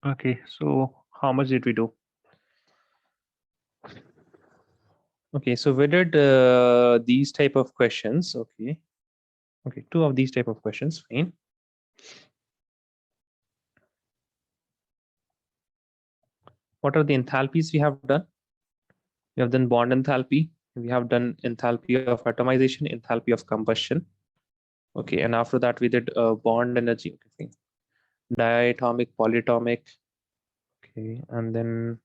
Okay, so how much did we do? Okay, so we did these type of questions. Okay, two of these type of questions. Fine. What are the enthalpies we have done? We have done bond enthalpy. We have done enthalpy of atomization, enthalpy of combustion. Okay, and after that we did bond energy. Okay, diatomic, polyatomic. Okay, and then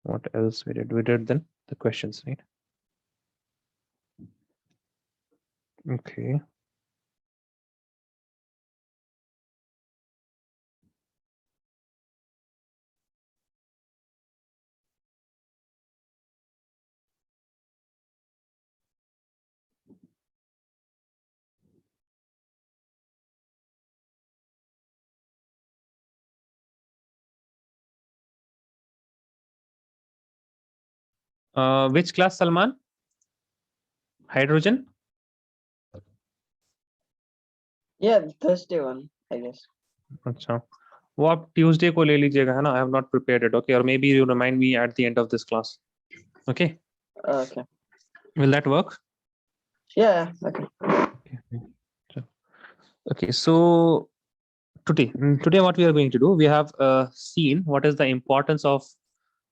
what else we did? We did then the questions, right? Okay. Which class, Salman? Hydrogen? Yeah, Thursday one, I guess. अच्छा, वो आप Tuesday को ले लीजिएगा, है ना? I have not prepared it. Okay, or maybe you remind me at the end of this class. Okay. Okay. Will that work? Yeah. Okay. Okay. So today what we are going to do, we have seen what is the importance of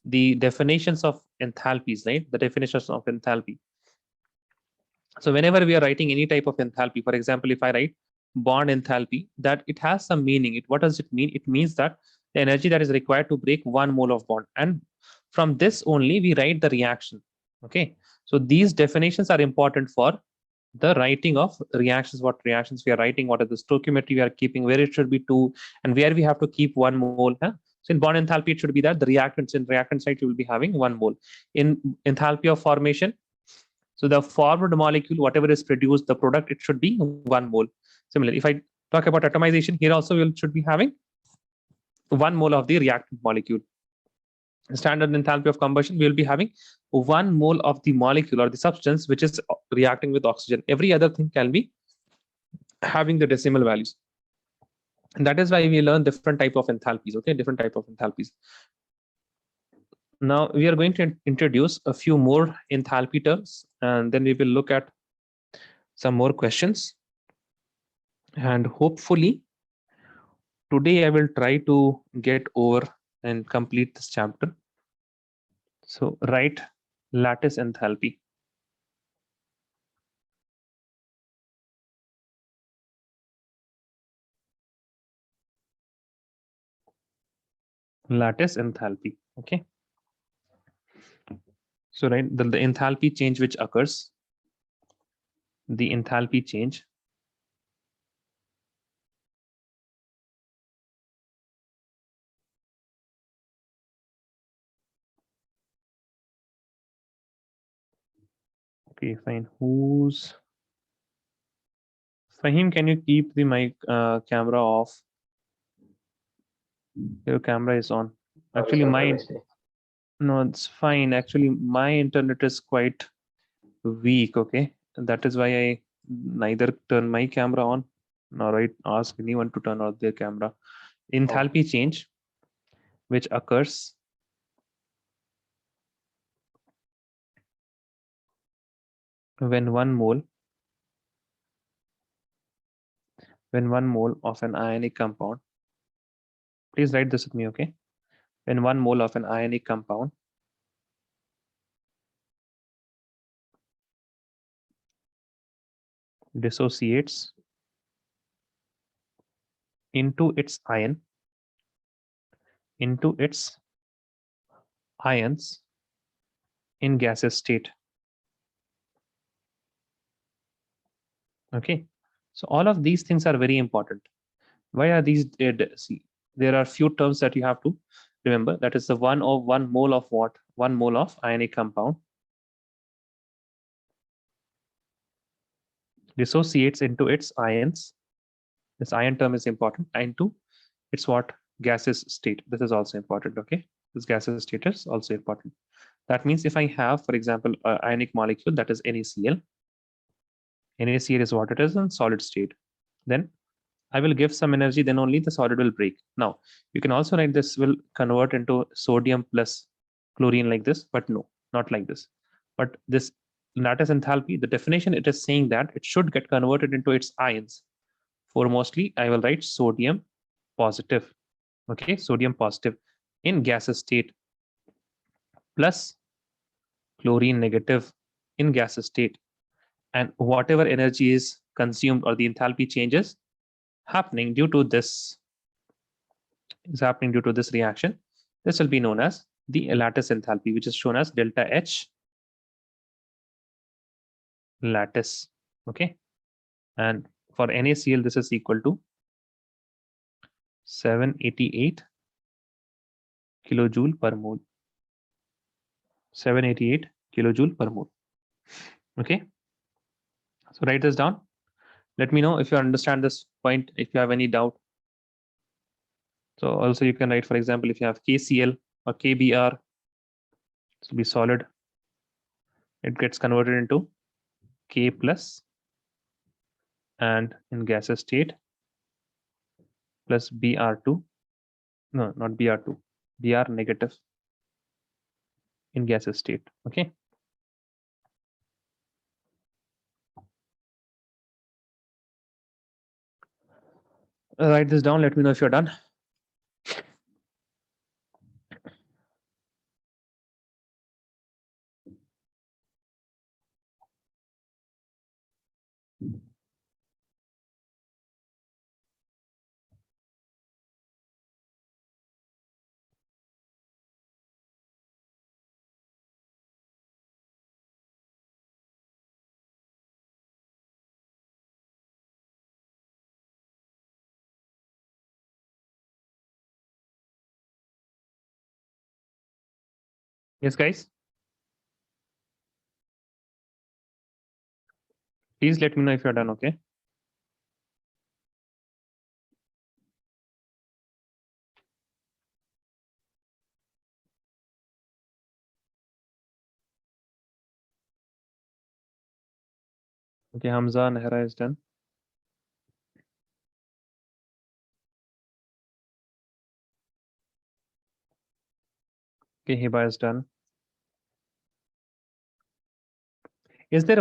the definitions of enthalpies, right? The definitions of enthalpy. So whenever we are writing any type of enthalpy, for example, if I write bond enthalpy, that it has some meaning. What does it mean? It means that the energy that is required to break 1 mole of bond, and from this only we write the reaction. Okay, so these definitions are important for the writing of reactions, what reactions we are writing, what are the stoichiometry we are keeping, where it should be 2, and where we have to keep 1 mole. Huh? So in bond enthalpy, it should be that the reactants in reactant site you will be having 1 mole. In enthalpy of formation, so the formed molecule, whatever is produced, the product, it should be 1 mole. Similarly, if I talk about atomization, here also we should be having 1 mole of the reactant molecule. Standard enthalpy of combustion, we will be having 1 mole of the molecule or the substance which is reacting with oxygen. Every other thing can be having the decimal values. And that is why we learn different type of enthalpies. Okay, different type of enthalpies. Now we are going to introduce a few more enthalpy terms, and then we will look at some more questions. And hopefully today I will try to get over and complete this chapter. So write lattice enthalpy. Lattice enthalpy. Okay. So right, the enthalpy change which occurs, the enthalpy change okay, fine. Who's Fahim, can you keep the mic camera off? Your camera is on. Actually, no, it's fine. Actually, my internet is quite weak. Okay, that is why I neither turn my camera on nor I ask anyone to turn on their camera. Enthalpy change which occurs when one mole of an ionic compound, please write this with me, okay? When 1 mole of an ionic compound dissociates into its ions in gaseous state. Okay, so all of these things are very important. Why are these? See, there are few terms that you have to remember. That is the 1 mole of what? 1 mole of ionic compound dissociates into its ions. This ion term is important. Into its what? Gaseous state. This is also important. Okay, this gaseous state is also important. That means if I have, for example, an ionic molecule that is NaCl, NaCl is what it is in solid state. Then I will give some energy, then only the solid will break. Now, you can also write this will convert into sodium plus chlorine like this, but no, not like this. But this lattice enthalpy, the definition, it is saying that it should get converted into its ions. Foremostly, I will write sodium positive. Okay, sodium positive in gaseous state plus chlorine negative in gaseous state. And whatever energy is consumed or the enthalpy changes happening due to this reaction, this will be known as the lattice enthalpy, which is shown as delta H lattice. Okay, and for NaCl, this is equal to 788 kilojoule per mole. 788 kilojoule per mole. Okay, so write this down. Let me know if you understand this point, if you have any doubt. So also you can write, for example, if you have KCl or KBr, this will be solid. It gets converted into K plus, and in gaseous state plus Br2. No, not Br2, Br negative in gaseous state. Okay. Write this down. Let me know if you're done. Yes, guys. Please let me know if you're done. Okay. Okay, Hamza, Nehra is done. Okay, Hiba is done. Is there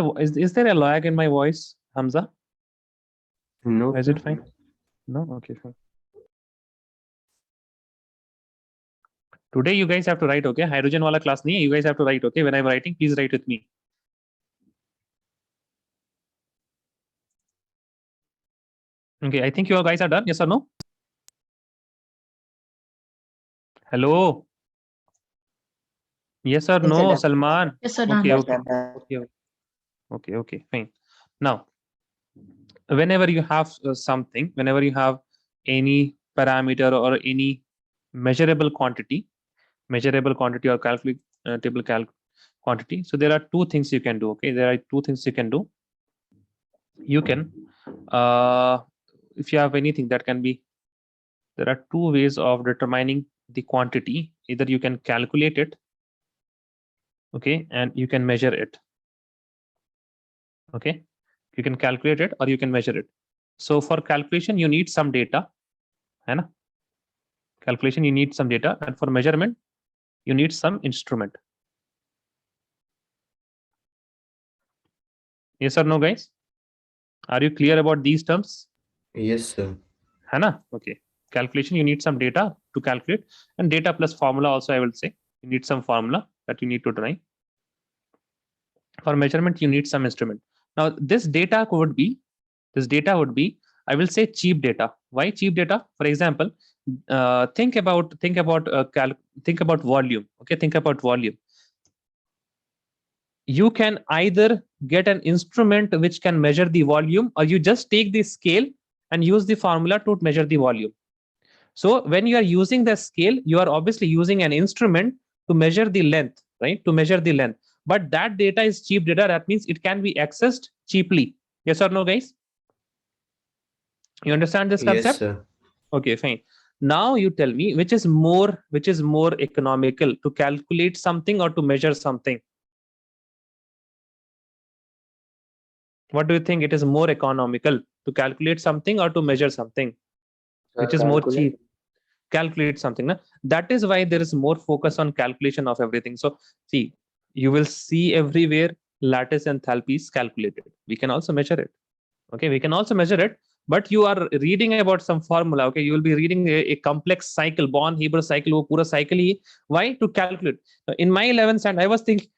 a lag in my voice, Hamza? No. Is it fine? No? Okay, fine. Today you guys have to write, okay? Hydrogen wala class nahi hai. You guys have to write, okay? When I'm writing, please write with me. Okay, I think you guys are done. Yes or no? Hello? Yes or Yes, no, sir. Salman? Yes, sir. Okay, Done. okay. Okay, fine. Now, whenever you have something, whenever you have any parameter or any measurable quantity or calculatable quantity, so there are two things you can do. Okay, there are two things you can do. You can, if you have anything that can be, there are two ways of determining the quantity. Either you can calculate it, okay, and you can measure it. Okay, you can calculate it or you can measure it. So for calculation, you need some data. है ना? Calculation, you need some data, and for measurement, you need some instrument. Yes or no, guys? Are you clear about these terms? Yes, sir. है ना? Okay. Calculation, you need some data to calculate, and data plus formula also, I will say. You need some formula that you need to derive. For measurement, you need some instrument. Now, this data would be, I will say, cheap data. Why cheap data? For example, think about volume. Okay, think about volume. You can either get an instrument which can measure the volume, or you just take the scale and use the formula to measure the volume. So when you are using the scale, you are obviously using an instrument to measure the length, right? To measure the length. But that data is cheap data. That means it can be accessed cheaply. Yes or no, guys? You understand this concept? Yes, sir. Okay, fine. Now you tell me which is more economical, to calculate something or to measure something. What do you think? It is more economical To calculate something or to measure something? Which is more Calculate. cheap? Calculate something. Na? That is why there is more focus on calculation of everything. So see, you will see everywhere lattice enthalpy is calculated. We can also measure it. Okay, we can also measure it, but you are reading about some formula. Okay, you will be reading a complex cycle, Born Hebrew cycle, wo pura cycle hi. Why? To calculate. In my 11th standard, I was thinking,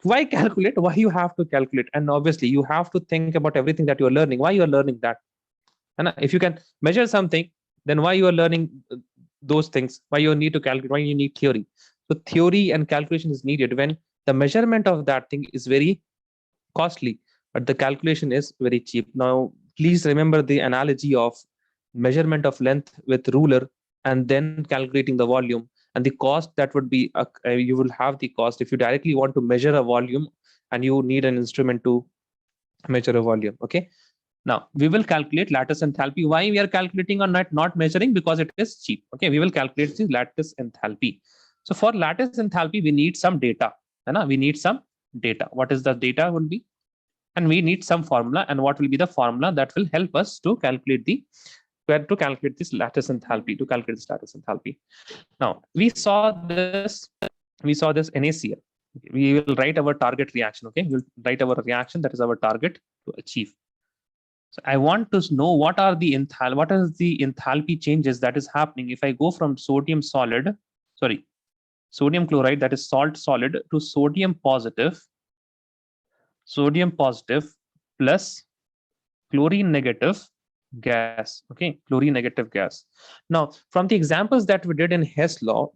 why calculate? Why you have to calculate? And obviously, you have to think about everything that you are learning. Why you are learning that? And if you can measure something, then why you are learning those things? Why you need to calculate? Why you need theory? So theory and calculation is needed when the measurement of that thing is very costly, but the calculation is very cheap. Now, please remember the analogy of measurement of length with ruler and then calculating the volume and the cost that would be, you will have the cost if you directly want to measure a volume and you need an instrument to measure a volume. Okay. Now we will calculate lattice enthalpy. Why we are calculating or not measuring? Because it is cheap. Okay, we will calculate the lattice enthalpy. So for lattice enthalpy, we need some data. We need some data. What is the data will be? And we need some formula. And what will be the formula that will help us to calculate this lattice enthalpy, to calculate this lattice enthalpy. Now we saw this NaCl. We will write our target reaction. Okay, we'll write our reaction that is our target to achieve. So I want to know what is the enthalpy changes that is happening if I go from sodium chloride, that is salt solid, to sodium positive plus chlorine negative gas. Okay, chlorine negative gas. Now, from the examples that we did in Hess law,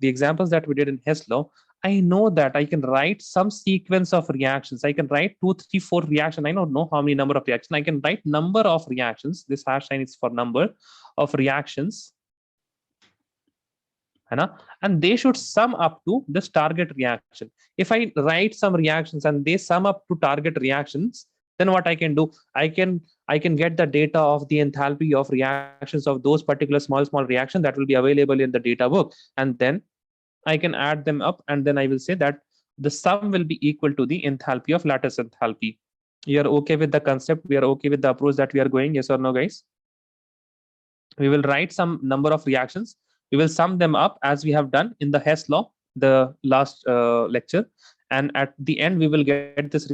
I know that I can write some sequence of reactions. I can write 2, 3, 4 reactions. I don't know how many number of reactions. I can write number of reactions. This hash sign is for number of reactions. And they should sum up to this target reaction. If I write some reactions and they sum up to target reactions, then what I can do? I can get the data of the enthalpy of reactions of those particular small reactions that will be available in the data book. And then I can add them up, and then I will say that the sum will be equal to the enthalpy of lattice enthalpy. You are okay with the concept? We are okay with the approach that we are going? Yes or no, guys? We will write some number of reactions. We will sum them up as we have done in the Hess law, the last lecture. And at the end, we will get this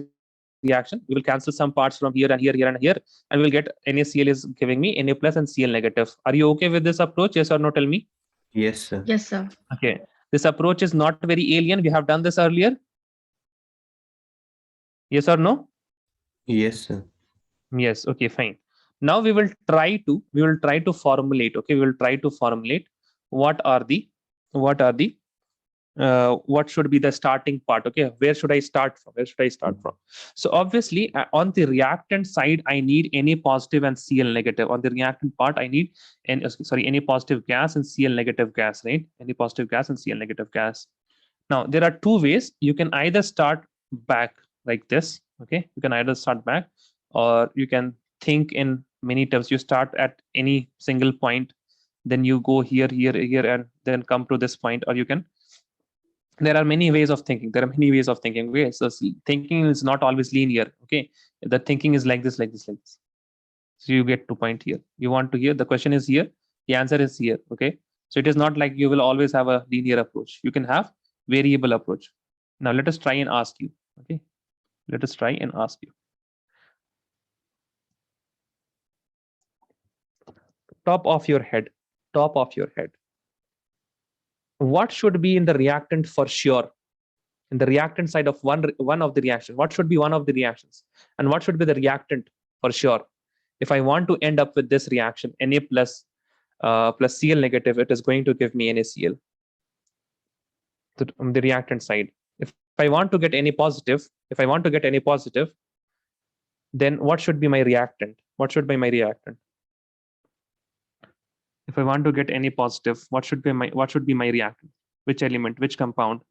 reaction. We will cancel some parts from here and here, and here, and we'll get NaCl is giving me Na plus and Cl negative. Are you okay with this approach? Yes or no? Tell me. Yes, sir. Yes, sir. Okay. This approach is not very alien. We have done this earlier. Yes or no? Yes, sir. Yes. Okay, fine. Now we will try to formulate. Okay, we will try to formulate what should be the starting part. Okay, where should I start from? So obviously on the reactant side, I need Na positive and Cl negative. On the reactant part, I need Na positive gas and Cl negative gas, right? Na positive gas and Cl negative gas. Now there are two ways. You can either start back like this. Okay, you can either start back, or you can think in many terms. You start at any single point, then you go here, and then come to this point, or you can. There are many ways of thinking. Okay, so thinking is not always linear. Okay, the thinking is like this. So you get to point here. You want to here. The question is here. The answer is here. Okay, so it is not like you will always have a linear approach. You can have variable approach. Now let us try and ask you. Okay, let us try and ask you. Top of your head. What should be in the reactant for sure? In the reactant side of one of the reaction, what should be one of the reactions, and what should be the reactant for sure? If I want to end up with this reaction, Na plus Cl negative, it is going to give me NaCl. On the reactant side, if I want to get Na positive, then what should be my reactant? If I want to get Na positive, what should be my reactant? Which element? Which compound?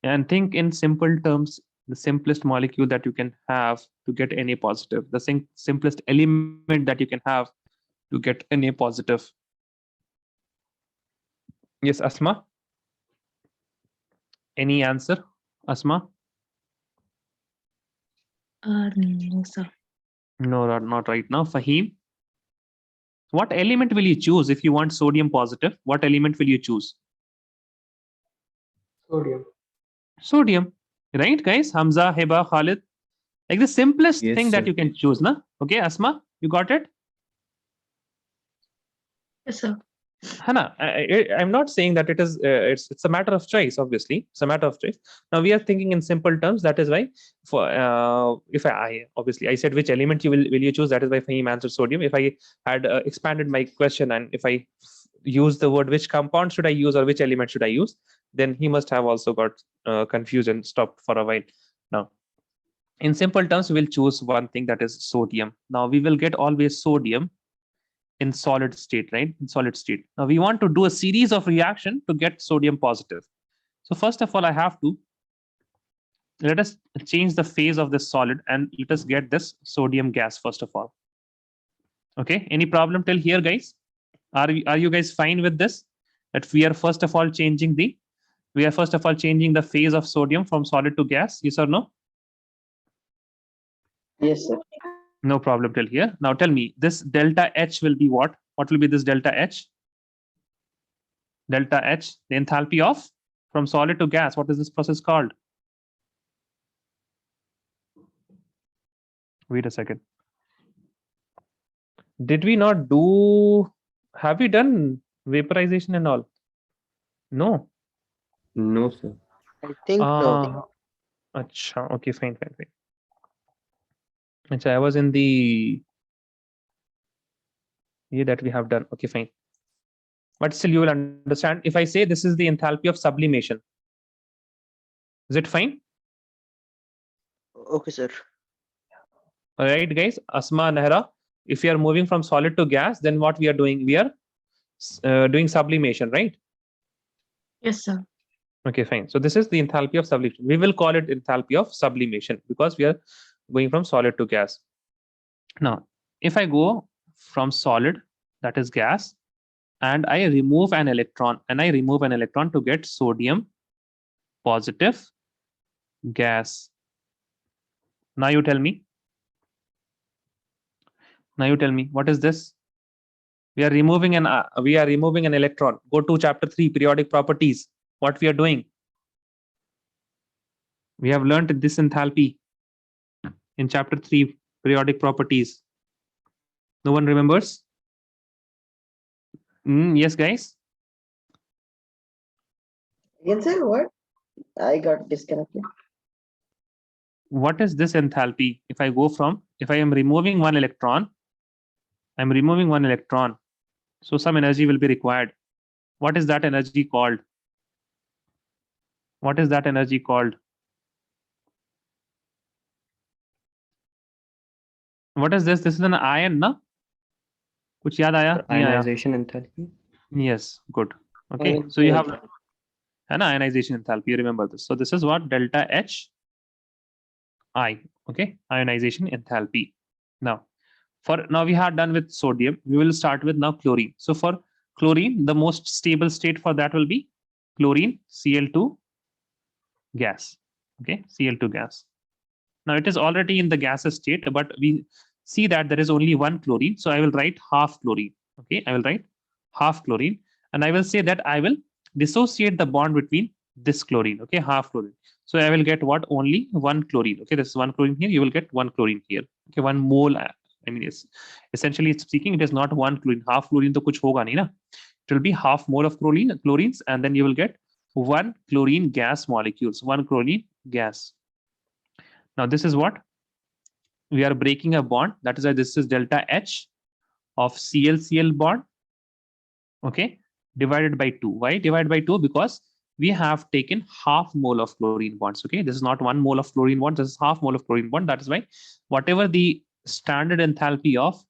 And think in simple terms, the simplest molecule that you can have to get Na positive, the simplest element that you can have to get Na positive. Yes, Asma? Any answer, Asma? No, sir. No, not right now. Fahim, what element will you choose if you want sodium positive? What element will you choose? Sodium. Sodium, right, guys? Hamza, Heba, Khalid. Like the simplest Yes, thing that sir. you can choose, na? Okay, Asma, you got it? Yes, sir. Hannah, I'm not saying that it is. It's a matter of choice. Obviously, it's a matter of choice. Now we are thinking in simple terms. That is why, for if I obviously I said which element will you choose. That is why Fahim answered sodium. If I had expanded my question and if I use the word which compound should I use or which element should I use, then he must have also got confused and stopped for a while. Now, in simple terms, we will choose one thing, that is sodium. Now we will get always sodium in solid state, right? In solid state. Now we want to do a series of reaction to get sodium positive. So first of all, I have to let us change the phase of this solid and let us get this sodium gas first of all. Okay, any problem till here, guys? Are you guys fine with this? That we are first of all changing the phase of sodium from solid to gas, yes or no? Yes, sir. No problem till here. Now tell me, this delta H will be what? What will be this delta H? Delta H, the enthalpy of from solid to gas. What is this process called? Wait a second. Did we not do, have we done vaporization and all? No. No, sir. I think no. Acha, okay, fine. Acha, I was in the year that we have done. Okay, fine. But still you will understand if I say this is the enthalpy of sublimation. Is it fine? Okay, sir. All right, guys. Asma, Nehra, if we are moving from solid to gas, then what we are doing? We are doing sublimation, right? Yes, sir. Okay, fine. So this is the enthalpy of sublimation. We will call it enthalpy of sublimation because we are going from solid to gas. Now, if I go from solid, that is gas, and I remove an electron, to get sodium positive gas. Now you tell me. What is this? We are removing an electron. Go to chapter 3, periodic properties. What we are doing? We have learned this enthalpy in chapter 3, periodic properties. No one remembers? Yes, guys. Again, sir, what? I got disconnected. What is this enthalpy? If I am removing one electron, so some energy will be required. What is that energy called? What is this? This is an ion, na? Kuch yaad aaya? Nahi aaya? Ionization enthalpy. Yes, good. Okay, so you have an ionization enthalpy. You remember this. So this is what delta H I. Okay, ionization enthalpy. Now we have done with sodium. We will start with now chlorine. So for chlorine, the most stable state for that will be chlorine Cl2 gas. Okay, Cl2 gas. Now it is already in the gaseous state, but we see that there is only one chlorine. So I will write half chlorine. Okay, I will write half chlorine, and I will say that I will dissociate the bond between this chlorine. Okay, half chlorine. So I will get what? Only one chlorine. Okay, this is one chlorine here. You will get one chlorine here. Okay, 1 mole. I mean, essentially speaking, it is not one chlorine. Half chlorine to kuch hoga nahi na. It will be half mole of chlorines, and then you will get one chlorine gas molecules. One chlorine gas. Now this is what we are breaking a bond. That is why this is delta H of Cl bond. Okay, divided by 2. Why divided by 2? Because we have taken half mole of chlorine bonds. Okay, this is not 1 mole of chlorine bond. This is half mole of chlorine bond. That is why whatever the standard enthalpy of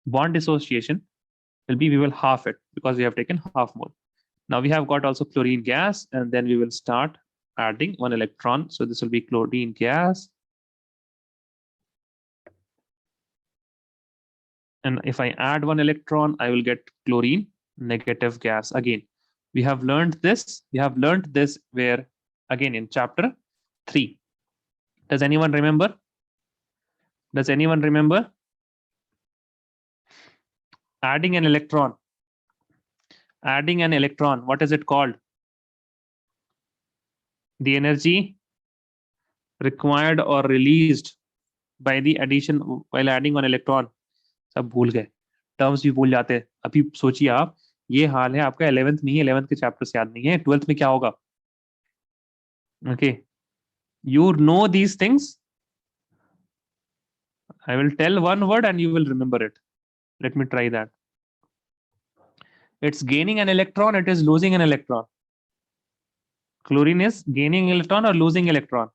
bond dissociation will be, we will half it because we have taken half mole. Now we have got also chlorine gas, and then we will start adding one electron. So this will be chlorine gas. And if I add one electron, I will get chlorine negative gas. Again, we have learned this. Where? Again, in chapter 3. Does anyone remember? Does anyone remember? Adding an electron. Adding an electron, what is it called? The energy required or released by the addition while adding an electron. सब भूल गए, terms भी भूल जाते हैं. अभी सोचिए आप, ये हाल है आपका 11th में ही, 11th के चैप्टर से याद नहीं है, 12th में क्या होगा? Okay, you know these things. I will tell one word and you will remember it. Let me try that. It's gaining an electron, it is losing an electron. Chlorine is gaining electron or losing electron?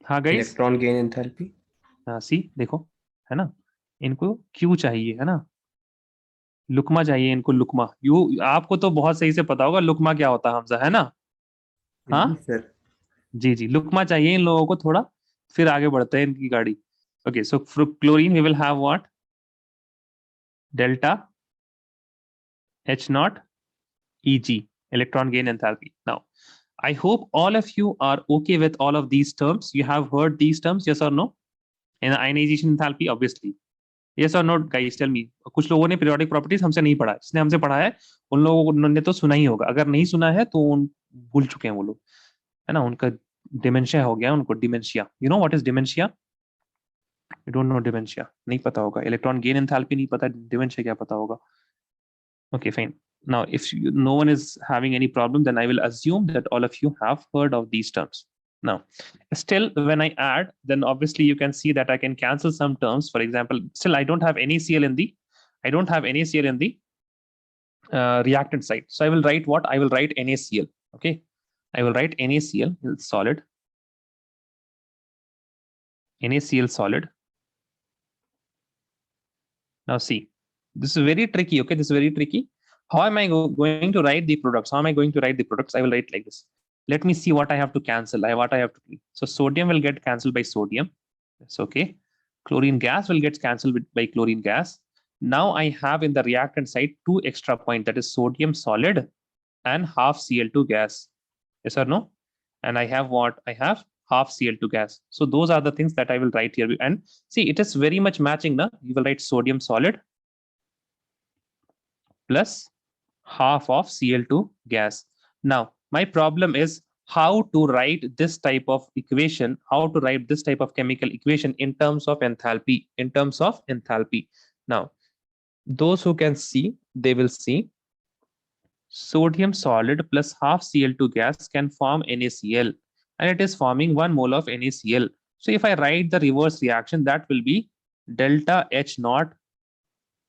हाँ guys, Electron gain enthalpy. हाँ सी देखो, है ना, इनको Q चाहिए, है ना, लुकमा चाहिए इनको, लुकमा. यू आपको तो बहुत सही से पता होगा लुकमा क्या होता है हमजा, है ना? हाँ सर. जी जी, लुकमा चाहिए इन लोगों को थोड़ा, फिर आगे बढ़ते हैं इनकी गाड़ी. Okay, so chlorine we will have what? Delta H naught Eg, electron gain enthalpy. Now, I hope all of you are okay with all of these terms. You have heard these terms, yes or no? In ionization enthalpy, obviously. Yes or no, guys? Tell me. कुछ लोगों ने periodic properties हमसे नहीं पढ़ा है. जिसने हमसे पढ़ा है, उन लोगों ने तो सुना ही होगा. अगर नहीं सुना है, तो भूल चुके हैं वो लोग, है ना? उनका dementia हो गया, उनको dementia. You know what is dementia? You don't know dementia. नहीं पता होगा. Electron gain enthalpy नहीं पता, dementia क्या पता होगा? Okay, fine. Now, if no one is having any problem, then I will assume that all of you have heard of these terms. Now, still, when I add, then obviously you can see that I can cancel some terms. For example, still I don't have NaCl in the, reactant side. So I will write what? I will write NaCl. Okay, I will write NaCl solid. NaCl solid. Now see, this is very tricky. Okay, this is very tricky. How am I going to write the products? How am I going to write the products? I will write like this. Let me see what I have to cancel. What I have to do. So sodium will get cancelled by sodium. That's okay. Chlorine gas will get cancelled by chlorine gas. Now I have in the reactant side 2 extra points, that is sodium solid and half Cl2 gas. Yes or no? And I have what? I have half Cl2 gas. So those are the things that I will write here. And see, it is very much matching now. You will write sodium solid plus half of Cl2 gas. Now, my problem is how to write this type of equation, how to write this type of chemical equation in terms of enthalpy, Now, those who can see, they will see sodium solid plus half Cl2 gas can form NaCl, and it is forming 1 mole of NaCl. So if I write the reverse reaction, that will be delta H naught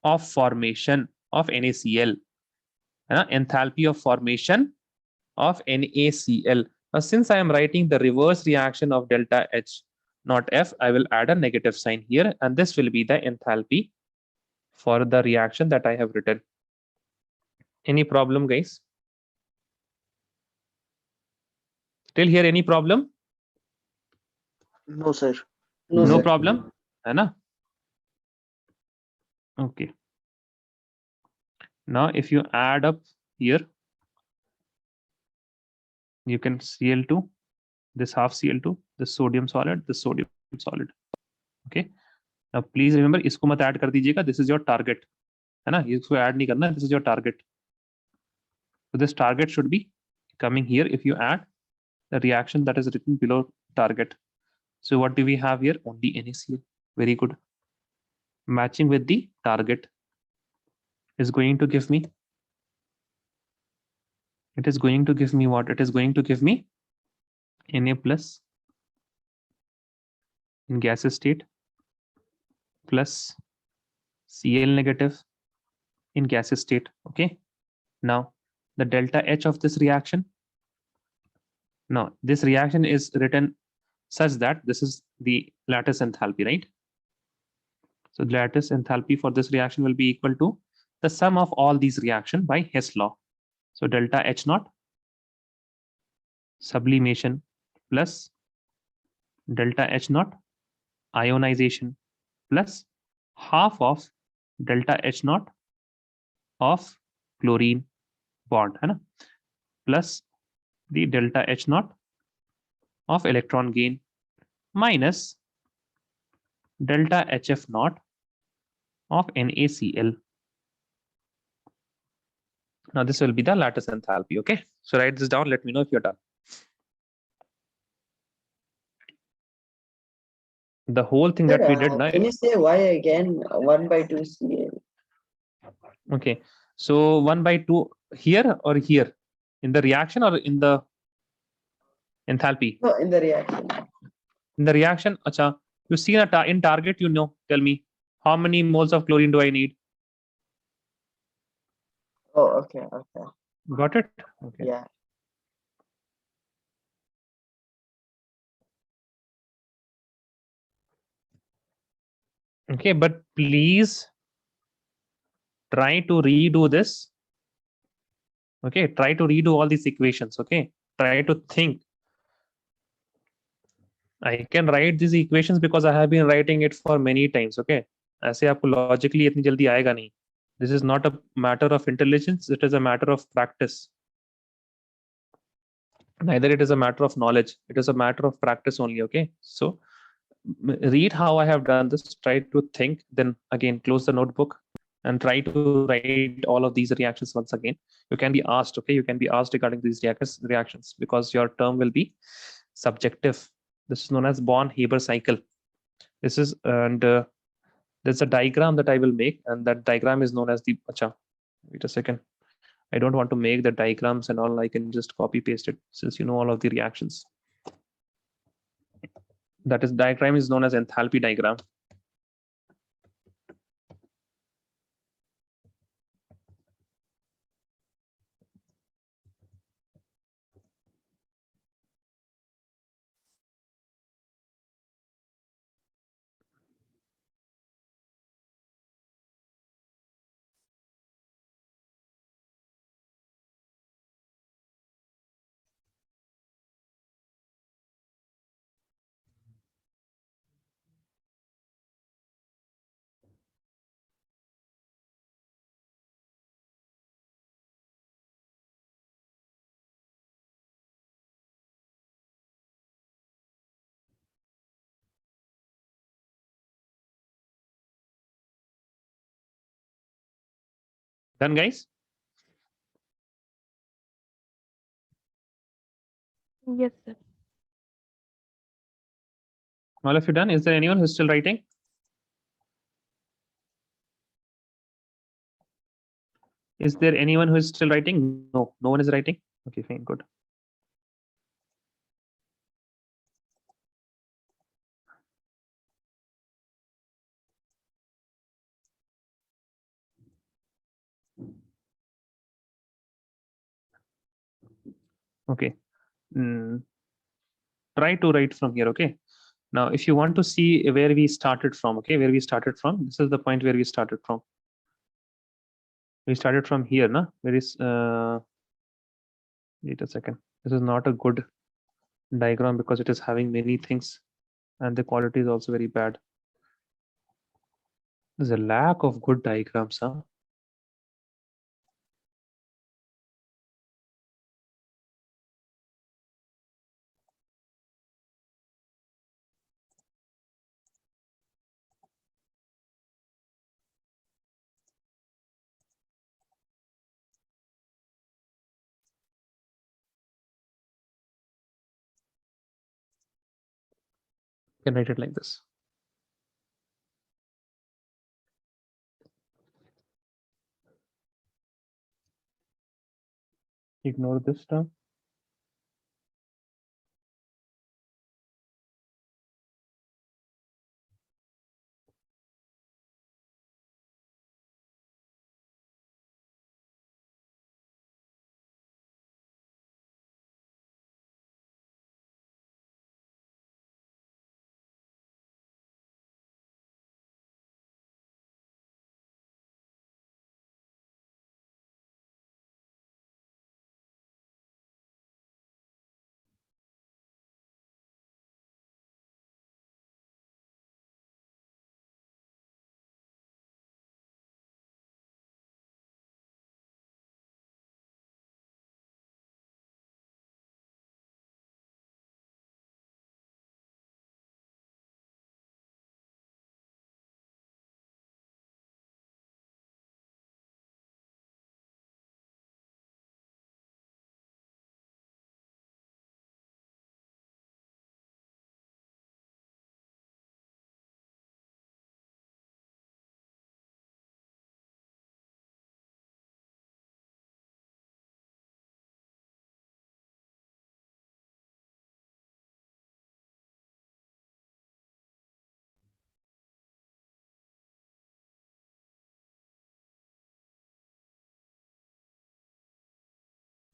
of formation of NaCl, enthalpy of formation of NaCl. Now, since I am writing the reverse reaction of delta H naught F, I will add a negative sign here, and this will be the enthalpy for the reaction that I have written. Any problem, guys? Till here, any problem? No, sir. No problem, है ना? Okay. Now, if you add up here, you can Cl2, this half Cl2, this sodium solid, this sodium solid. Okay. Now, please remember, इसको मत add कर दीजिएगा. This is your target, है ना? इसको add नहीं करना. This is your target. So this target should be coming here. If you add the reaction that is written below target. So what do we have here? Only NaCl. Very good. Matching with the target is going to give me. It is going to give me what? It is going to give me Na plus in gaseous state plus Cl negative in gaseous state. Okay. Now the delta H of this reaction. Now this reaction is written such that this is the lattice enthalpy, right? So the lattice enthalpy for this reaction will be equal to the sum of all these reactions by Hess law. So delta H naught sublimation plus delta H naught ionization plus half of delta H naught of chlorine bond, है ना? Plus the delta H naught of electron gain minus delta HF naught of NaCl. Now this will be the lattice enthalpy. Okay, so write this down. Let me know if you're done. The whole thing Sir, that we did now. can you say why again? 1/2 Cl. Okay, so 1/2 here or here in the reaction or in the enthalpy? No, in the reaction. In the reaction, acha, you see in target, you know, tell me how many moles of chlorine do I need? Oh, okay, okay. Got it? Okay. Yeah. Okay, but please try to redo this. Okay, try to redo all these equations. Okay, try to think. I can write these equations because I have been writing it for many times. Okay, ऐसे आपको logically इतनी जल्दी आएगा नहीं. This is not a matter of intelligence. It is a matter of practice. Neither it is a matter of knowledge. It is a matter of practice only. Okay, so read how I have done this. Try to think. Then again, close the notebook and try to write all of these reactions once again. You can be asked. Okay, you can be asked regarding these reactions because your term will be subjective. This is known as Born-Haber cycle. This is and there's a diagram that I will make, and that diagram is known as the. Acha, wait a second. I don't want to make the diagrams and all. I can just copy paste it since you know all of the reactions. That is diagram is known as enthalpy diagram. Done, guys? Yes, sir. All of you done? Is there anyone who's still writing? Is there anyone who is still writing? No, no one is writing. Okay, fine, good. Okay. Try to write from here. Okay. Now, if you want to see where we started from, okay, where we started from, this is the point where we started from. We started from here, na? Where is wait a second. This is not a good diagram because it is having many things and the quality is also very bad. There's a lack of good diagrams, huh? You can write it like this. Ignore this term.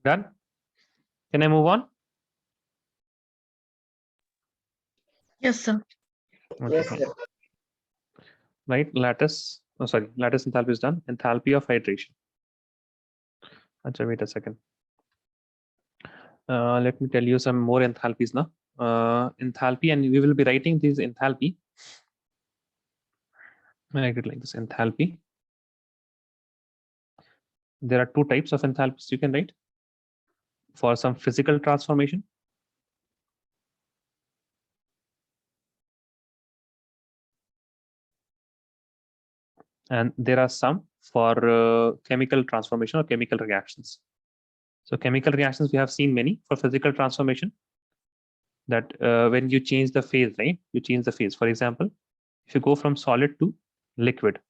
Done? Can I move on? Yes, sir. Okay, Yes, fine. sir. Right, lattice, oh sorry, lattice enthalpy is done. Enthalpy of hydration. Achha, wait a second. Let me tell you some more enthalpies now. Enthalpy, and we will be writing this enthalpy. I write it like this, enthalpy. There are two types of enthalpies you can write for some physical transformation. And there are some for chemical transformation or chemical reactions. So chemical reactions, we have seen many. For physical transformation, that when you change the phase, right? You change the phase. For example, if you go from solid to liquid,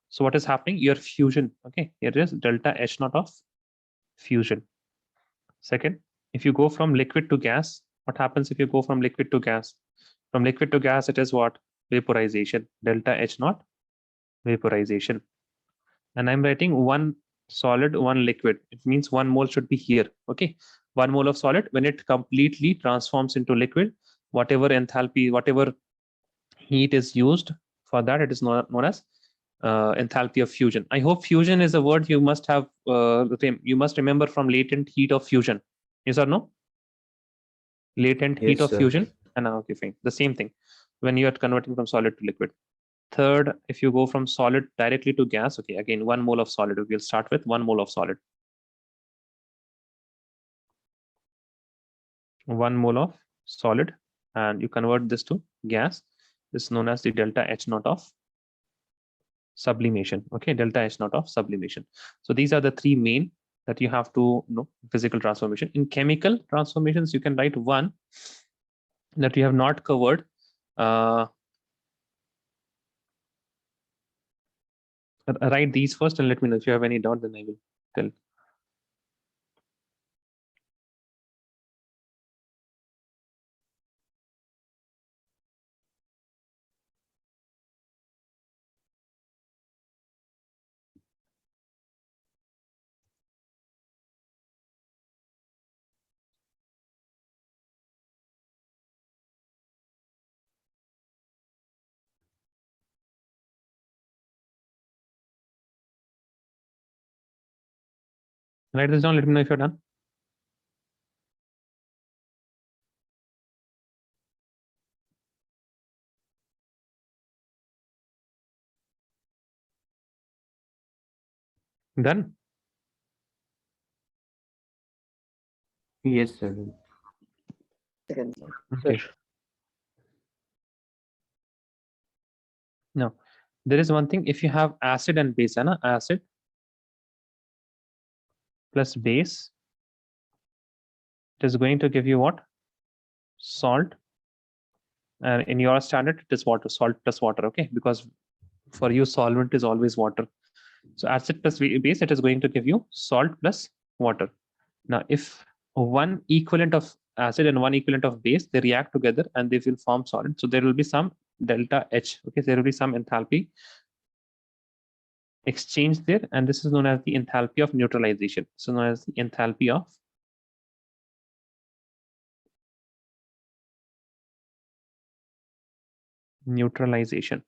so what is happening? Your fusion, okay? Here is delta H naught of fusion. Second, if you go from liquid to gas, what happens if you go from liquid to gas? From liquid to gas, it is what? Vaporization, delta H naught vaporization. And I'm writing one solid, one liquid. It means 1 mole should be here. Okay, 1 mole of solid, when it completely transforms into liquid, whatever enthalpy, whatever heat is used for that, it is known as enthalpy of fusion. I hope fusion is a word you must have, you must remember from latent heat of fusion. Yes or no? Latent heat Yes, of sir. fusion. And okay, fine. The same thing when you are converting from solid to liquid. Third, if you go from solid directly to gas, okay, again, 1 mole of solid. We'll start with 1 mole of solid. 1 mole of solid, and you convert this to gas. This is known as the delta H naught of sublimation. Okay, delta H naught of sublimation. So these are the three main that you have to know. Physical transformation. In chemical transformations, you can write one that we have not covered. Write these first and let me know if you have any doubt, then I will tell. Write this down, let me know if you're done. Done? Yes, sir. Second. Okay. Now, there is one thing. If you have acid and base, acid plus base, it is going to give you what? Salt. And in your standard, it is water, salt plus water, okay? Because for you, solvent is always water. So acid plus base, it is going to give you salt plus water. Now, if one equivalent of acid and one equivalent of base, they react together and they will form solid. So there will be some delta H, okay? There will be some enthalpy exchange there, and this is known as the enthalpy of neutralization. So known as the enthalpy of neutralization.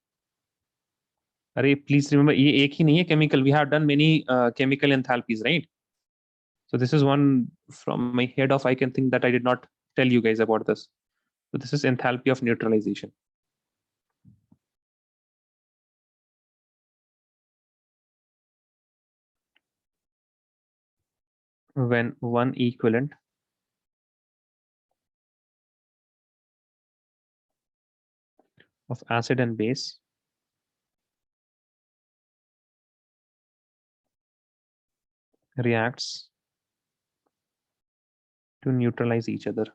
अरे please remember ये एक ही नहीं है chemical. We have done many chemical enthalpies, right? So this is one from my head off. I can think that I did not tell you guys about this. So this is enthalpy of neutralization. When one equivalent of acid and base reacts to neutralize each other.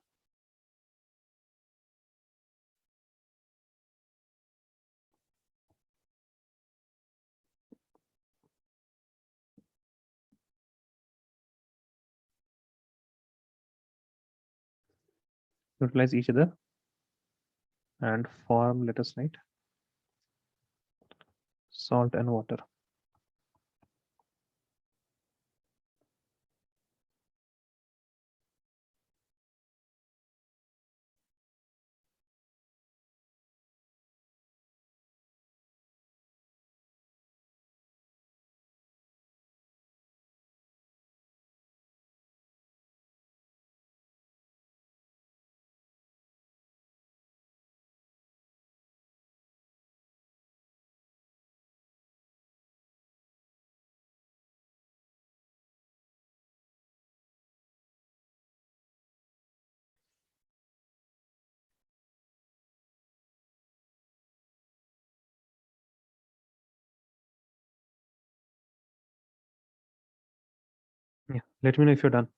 Neutralize each other and form, let us write, salt and water. Yeah, let me know if you're done.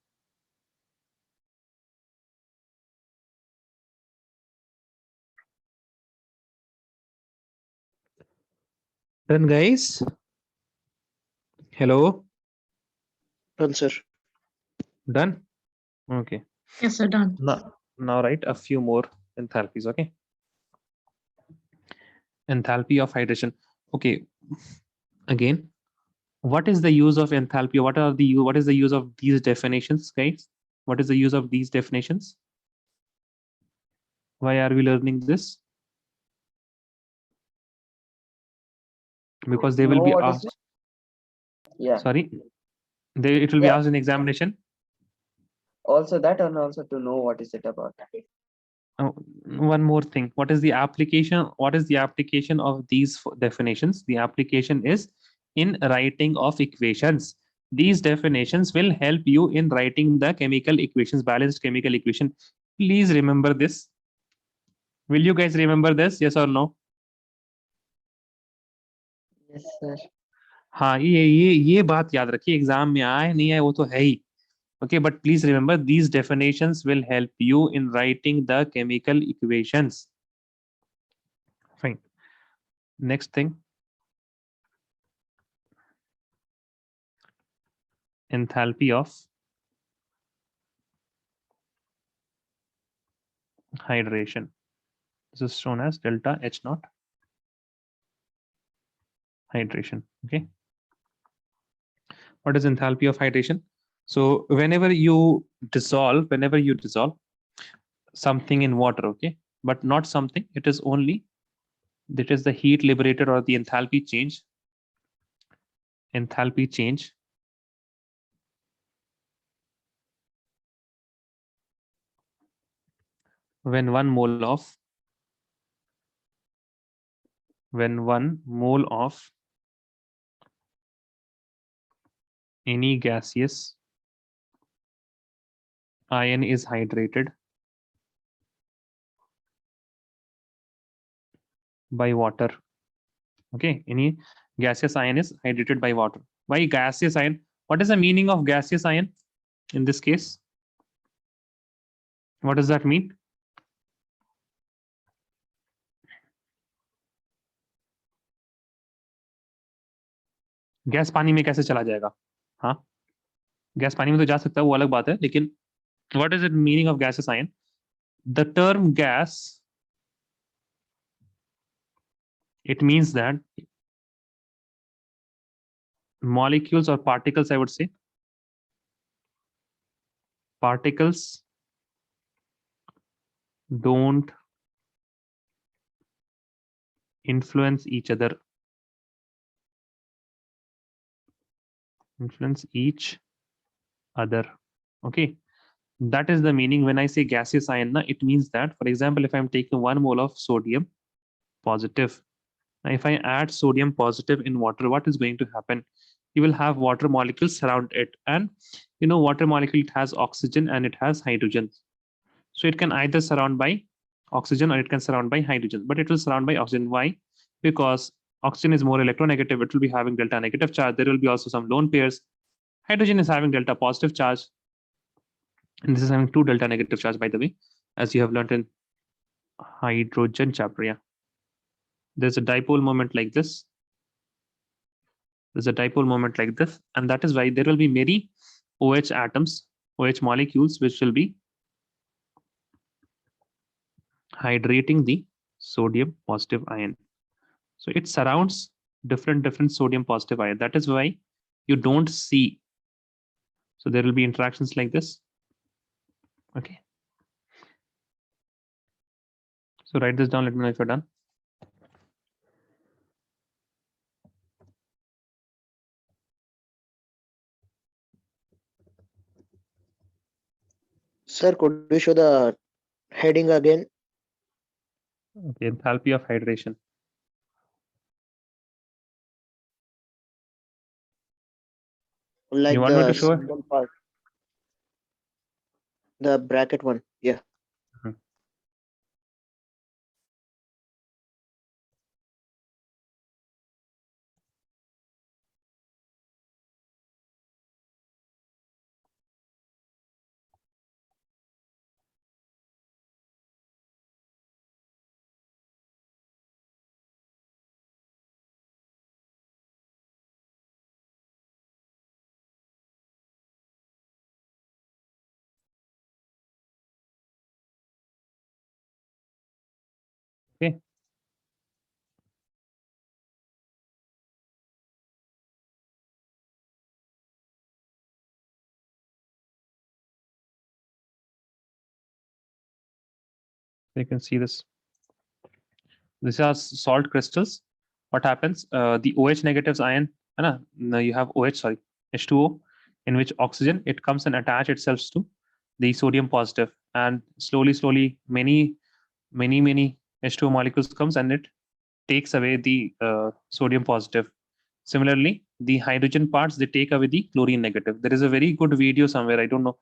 Done, guys? Hello? Done, sir. Done? Okay. Yes, sir. Done. Now write a few more enthalpies, okay? Enthalpy of hydration. Okay. Again, what is the use of enthalpy? What is the use of these definitions, guys? What is the use of these definitions? Why are we learning this? Because they will Know be what is asked. Yeah. Sorry, it will be Yeah. asked in examination. Also that, and also to know what is it about. Oh, one more thing. What is the application? What is the application of these definitions? The application is in writing of equations. These definitions will help you in writing the chemical equations, balanced chemical equation. Please remember this. Will you guys remember this? Yes or no? Yes, sir. हाँ, ये बात याद रखिए, exam में आए नहीं आए वो तो है ही. Okay, but please remember these definitions will help you in writing the chemical equations. Fine. Next thing. Enthalpy of hydration. This is shown as delta H naught hydration. Okay. What is enthalpy of hydration? So whenever you dissolve something in water, okay, but not something, it is only, that is the heat liberated or the enthalpy change. Enthalpy change when one mole of any gaseous ion is hydrated by water. Okay, any gaseous ion is hydrated by water. Why gaseous ion? What is the meaning of gaseous ion in this case? What does that mean? Gas पानी में कैसे चला जाएगा? हाँ, gas पानी में तो जा सकता है, वो अलग बात है, लेकिन what is the meaning of gaseous ion? The term gas, it means that molecules or particles, I would say, particles don't influence each other. Okay, that is the meaning when I say gaseous ion. It means that, for example, if I'm taking 1 mole of sodium positive, now if I add sodium positive in water, what is going to happen? You will have water molecules surround it, and water molecule, it has oxygen and it has hydrogen. So it can either surround by oxygen or it can surround by hydrogen, but it will surround by oxygen. Why? Because oxygen is more electronegative, it will be having delta negative charge. There will be also some lone pairs. Hydrogen is having delta positive charge, and this is having 2 delta negative charge, by the way, as you have learned in hydrogen chapter. Yeah, there's a dipole moment like this. There's a dipole moment like this, and that is why there will be many OH atoms, OH molecules, which will be hydrating the sodium positive ion. So it surrounds different sodium positive ion. That is why you don't see. So there will be interactions like this. Okay. So write this down. Let me know if you're done. Sir, could you show the heading again? Okay, enthalpy of hydration. Like You want me the to show it? symbol part. The bracket one. Yeah. Okay. You can see this. These are salt crystals. What happens? The OH negatives ion, no, you have OH, sorry, H2O, in which oxygen, it comes and attach itself to the sodium positive, and slowly, many H2O molecules comes and it takes away the sodium positive. Similarly, the hydrogen parts, they take away the chlorine negative. There is a very good video somewhere. I don't know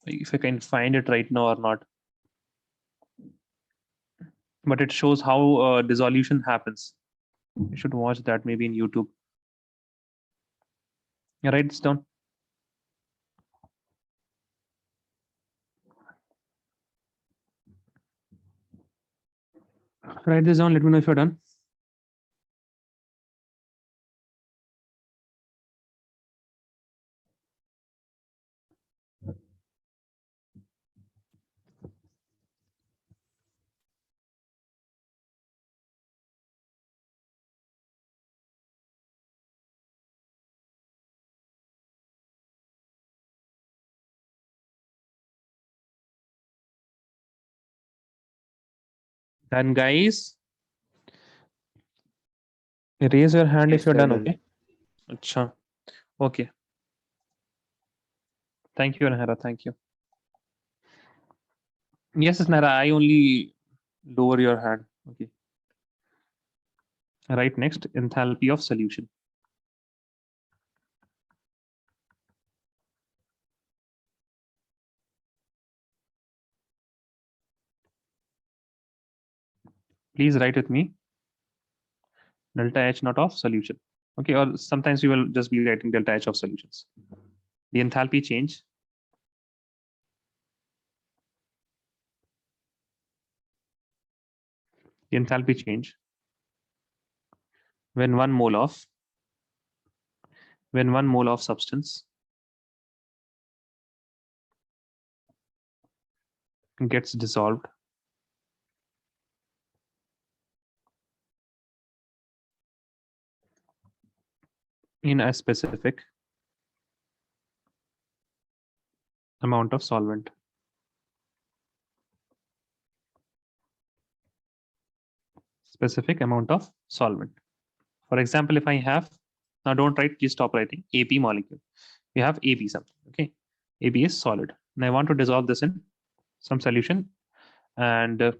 if I can find it right now or not, but it shows how dissolution happens. You should watch that maybe in YouTube. Yeah, write this down. Write this down. Let me know if you're done. Done, guys. Raise your hand if Yes, you're sir, done. done. Okay. Acha. Okay. Thank you, Nahara. Thank you. Yes, Nahara. I only lower your hand. Okay. Right next, enthalpy of solution. Please write with me. Delta H naught of solution. Okay, or sometimes we will just be writing delta H of solutions. The enthalpy change. The enthalpy change when 1 mole of substance gets dissolved in a specific amount of solvent. Specific amount of solvent. For example, if I have, now don't write, please stop writing, AP molecule. We have AB something, okay? AB is solid. And I want to dissolve this in some solution. And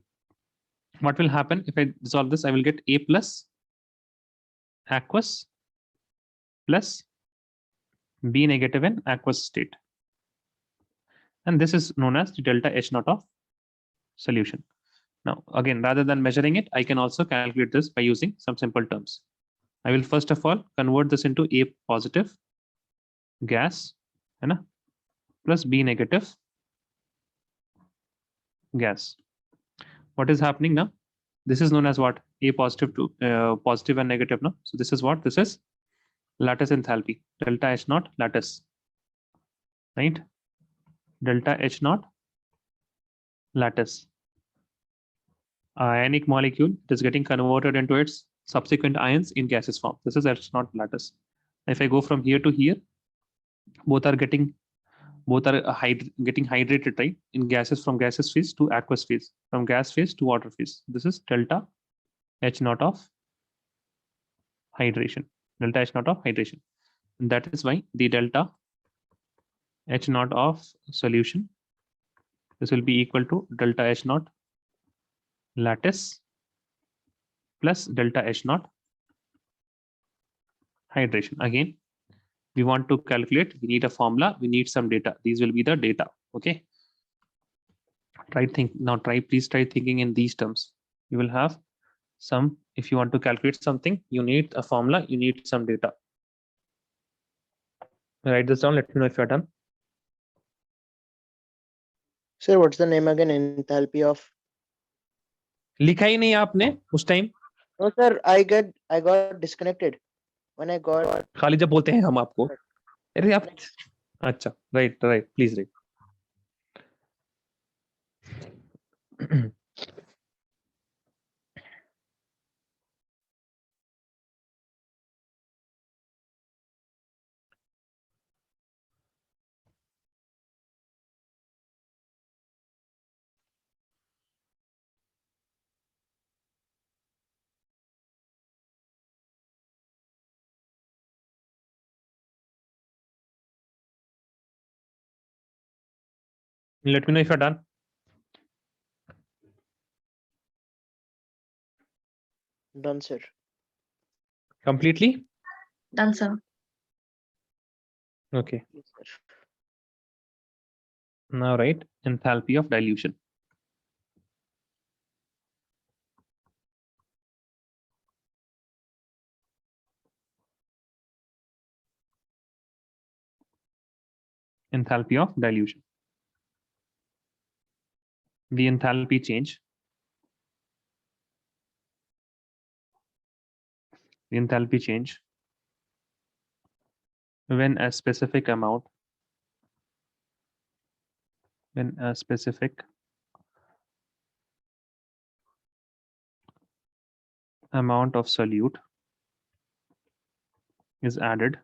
what will happen if I dissolve this? I will get A plus aqueous plus B negative in aqueous state. And this is known as the delta H naught of solution. Now, again, rather than measuring it, I can also calculate this by using some simple terms. I will first of all convert this into A positive gas plus B negative gas. What is happening now? This is known as what? A positive to positive and negative. No? So this is what? This is lattice enthalpy, delta H naught lattice, right? Delta H naught lattice. Ionic molecule, it is getting converted into its subsequent ions in gaseous form. This is H naught lattice. If I go from here to here, both are getting hydrated, right? In gases, from gaseous phase to aqueous phase, from gas phase to water phase. This is delta H naught of hydration. Delta H naught of hydration. And that is why the delta H naught of solution, this will be equal to delta H naught lattice plus delta H naught hydration. Again, we want to calculate, we need a formula, we need some data. These will be the data. Okay. Please try thinking in these terms. You will have some, if you want to calculate something, you need a formula, you need some data. Write this down, let me know if you're done. Sir, what's the name again? Enthalpy of? लिखा ही नहीं आपने उस time. No, sir. I got disconnected when I got. खाली जब बोलते हैं हम आपको. अरे आप. अच्छा, right, please write. Let me know if you're done. Done, sir. Completely? Done, sir. Okay. Yes, sir. Now write enthalpy of dilution. Enthalpy of dilution. The enthalpy change. The enthalpy change when a specific amount of solute is added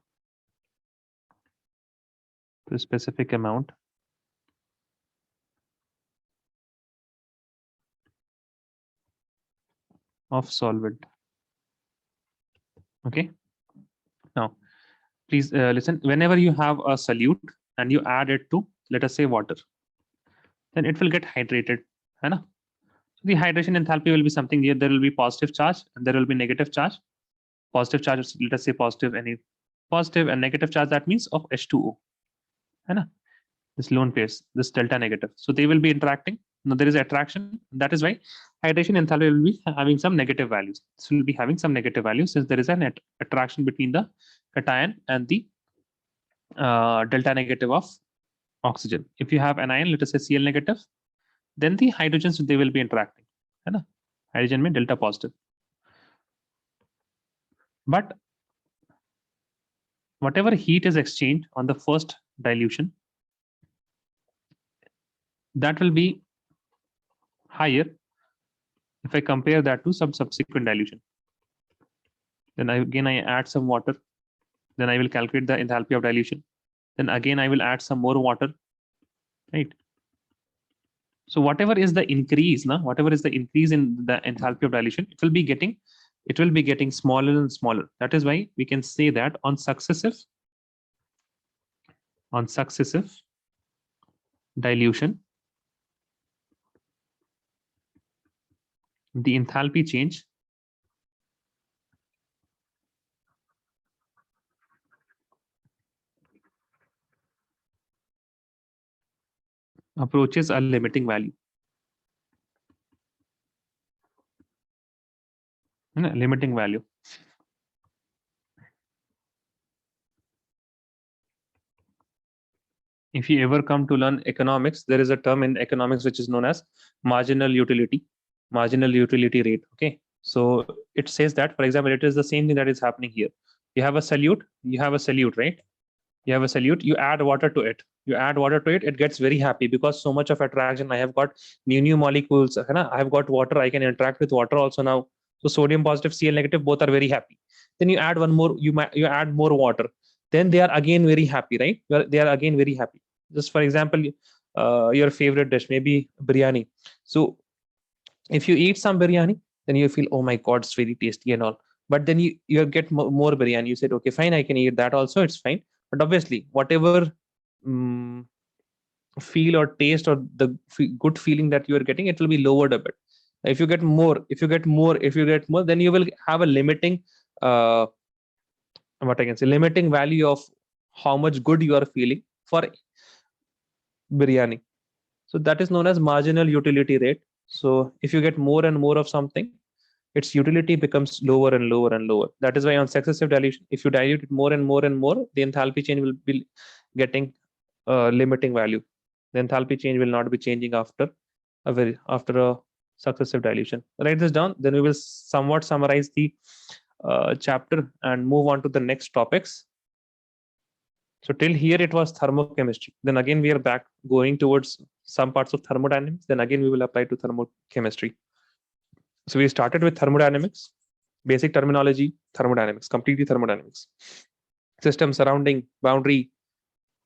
to a specific amount of solvent. Okay. Now, please listen. Whenever you have a solute and you add it to, let us say, water, then it will get hydrated. है ना? The hydration enthalpy will be something here. There will be positive charge and there will be negative charge. Positive charge, let us say positive and negative charge. That means of H2O. है ना? This lone pairs, this delta negative. So they will be interacting. Now there is attraction. That is why hydration enthalpy will be having some negative values. This will be having some negative values since there is an attraction between the cation and the delta negative of oxygen. If you have anion, let us say Cl negative, then the hydrogens they will be interacting. है ना? Hydrogen में delta positive. But whatever heat is exchanged on the first dilution, that will be higher if I compare that to some subsequent dilution. Then I add some water. Then I will calculate the enthalpy of dilution. Then again I will add some more water, right? So whatever is the increase, whatever is the increase in the enthalpy of dilution, it will be getting smaller and smaller. That is why we can say that on successive dilution, the enthalpy change approaches a limiting value. Limiting value. If you ever come to learn economics, there is a term in economics which is known as marginal utility rate. Okay, so it says that, for example, it is the same thing that is happening here. You have a solute, right? You have a solute, you add water to it, it gets very happy because so much of attraction. I have got new molecules. I have got water, I can interact with water also now. So sodium positive, Cl negative, both are very happy. Then you add one more, you add more water, then they are again very happy, right? They are again very happy. Just for example, your favorite dish, maybe biryani. So if you eat some biryani, then you feel, oh my god, it's very tasty and all. But then you get more biryani. You said, okay, fine, I can eat that also, it's fine. But obviously, whatever feel or taste or the good feeling that you are getting, it will be lowered a bit. If you get more, then you will have a limiting what I can say, limiting value of how much good you are feeling for biryani. So that is known as marginal utility rate. So if you get more and more of something, its utility becomes lower and lower and lower. That is why on successive dilution, if you dilute it more and more and more, the enthalpy change will be getting a limiting value. The enthalpy change will not be changing after a successive dilution. Write this down, then we will somewhat summarize the chapter and move on to the next topics. So till here it was thermochemistry. Then again we are back going towards some parts of thermodynamics. Then again we will apply to thermochemistry. So we started with thermodynamics, basic terminology, thermodynamics, completely thermodynamics. System, surrounding, boundary,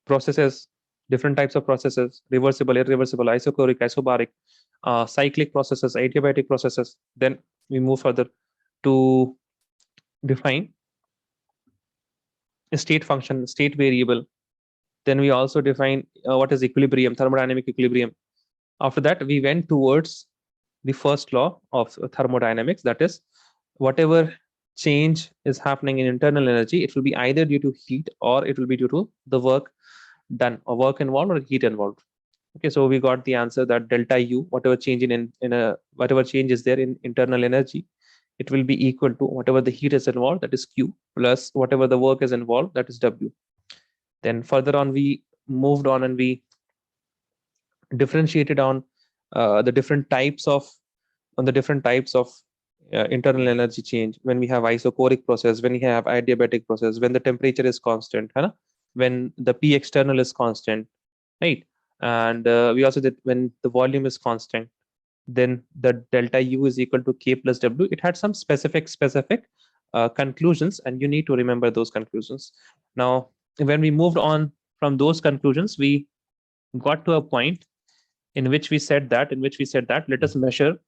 processes, different types of processes, reversible, irreversible, isochloric, isobaric, cyclic processes, adiabatic processes. Then we move further to define a state function, state variable, Then we also define what is equilibrium, thermodynamic equilibrium. After that, we went towards the first law of thermodynamics, that is, whatever change is happening in internal energy, it will be either due to heat or it will be due to the work done, or work involved or heat involved. Okay, so we got the answer that delta U, whatever change in a whatever change is there in internal energy, it will be equal to whatever the heat is involved, that is Q, plus whatever the work is involved, that is W. Then further on, we moved on and we differentiated on the different types of internal energy change. When we have isochoric process, when we have adiabatic process, when the temperature is constant, है ना? When the P external is constant, right? And we also did when the volume is constant, then the delta U is equal to K plus W. It had some specific conclusions, and you need to remember those conclusions. Now, when we moved on from those conclusions, we got to a point in which we said that let us measure,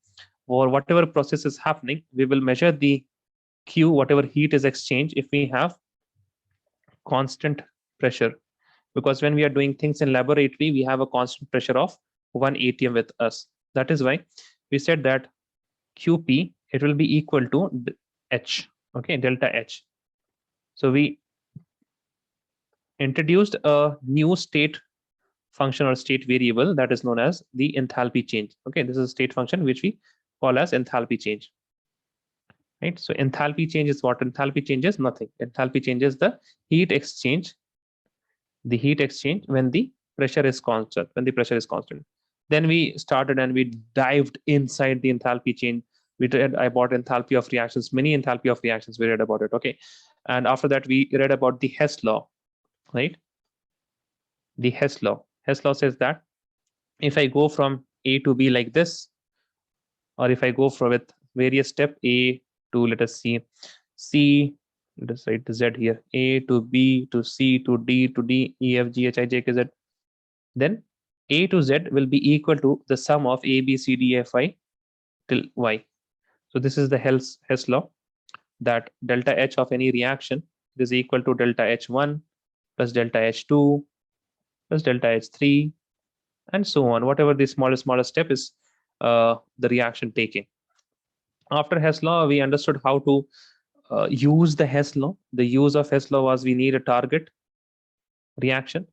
or whatever process is happening, we will measure the Q, whatever heat is exchanged, if we have constant pressure. Because when we are doing things in laboratory, we have a constant pressure of 1 atm with us. That is why we said that QP, it will be equal to H, okay, delta H. So we introduced a new state function or state variable that is known as the enthalpy change. Okay, this is a state function which we call as enthalpy change. Right, so enthalpy change is what? Enthalpy change is nothing. Enthalpy changes the heat exchange when the pressure is constant. Then we started and we dived inside the enthalpy change. We read about enthalpy of reactions, many enthalpy of reactions, we read about it. Okay, and after that we read about the Hess law, right? The Hess law says that if I go from A to B like this, or if I go from with various step A to, let us see, C, let us write the Z here, A to B to C to D to D, E, F, G, H, I, J, K, Z, then A to Z will be equal to the sum of A, B, C, D, F, I till Y. So this is the Hess law, that delta H of any reaction is equal to delta H1 plus delta H2 plus delta H3 and so on, whatever the smallest step is the reaction taking. After Hess law, we understood how to use the Hess law. The use of Hess law was we need a target reaction.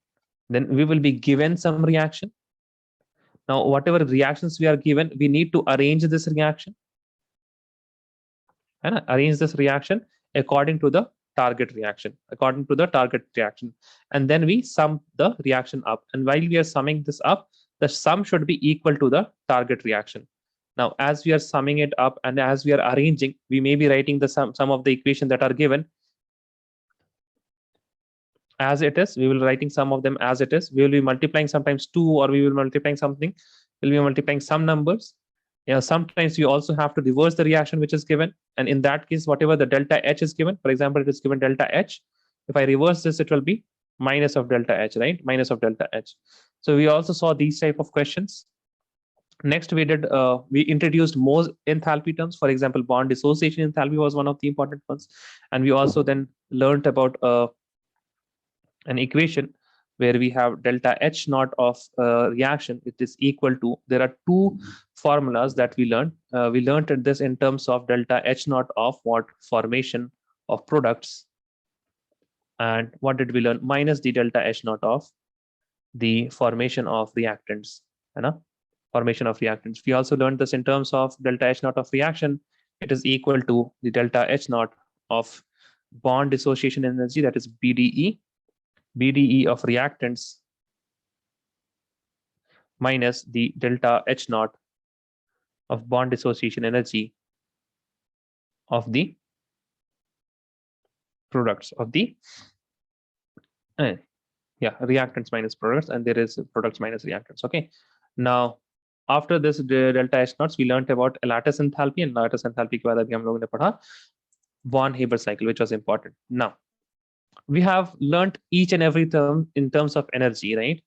Then we will be given some reaction. Now, whatever reactions we are given, we need to arrange this reaction. And arrange this reaction according to the target reaction, and then we sum the reaction up. And while we are summing this up, the sum should be equal to the target reaction. Now, as we are summing it up and as we are arranging, we may be writing the sum of the equation that are given as it is. We will writing some of them as it is. We will be multiplying sometimes 2, or we will multiplying something. We'll be multiplying some numbers. Yeah, sometimes you also have to reverse the reaction which is given, and in that case, whatever the delta H is given, for example, it is given delta H. If I reverse this, it will be minus of delta H, right? Minus of delta H. So we also saw these type of questions. Next, we introduced more enthalpy terms. For example, bond dissociation enthalpy was one of the important ones, and we also then learned about an equation where we have delta H naught of reaction. It is equal to, there are two formulas that we learned. We learned this in terms of delta H naught of what? Formation of products. And what did we learn? Minus the delta H naught of the formation of reactants. Formation of reactants. We also learned this in terms of delta H naught of reaction. It is equal to the delta H naught of bond dissociation energy, that is BDE of reactants, minus the delta H naught of bond dissociation energy of the products of the reactants minus products, and there is products minus reactants. Okay, now after this delta H naughts, we learned about lattice enthalpy, and lattice enthalpy के बाद अभी हम लोगों ने पढ़ा Born-Haber cycle, which was important. Now we have learned each and every term in terms of energy, right?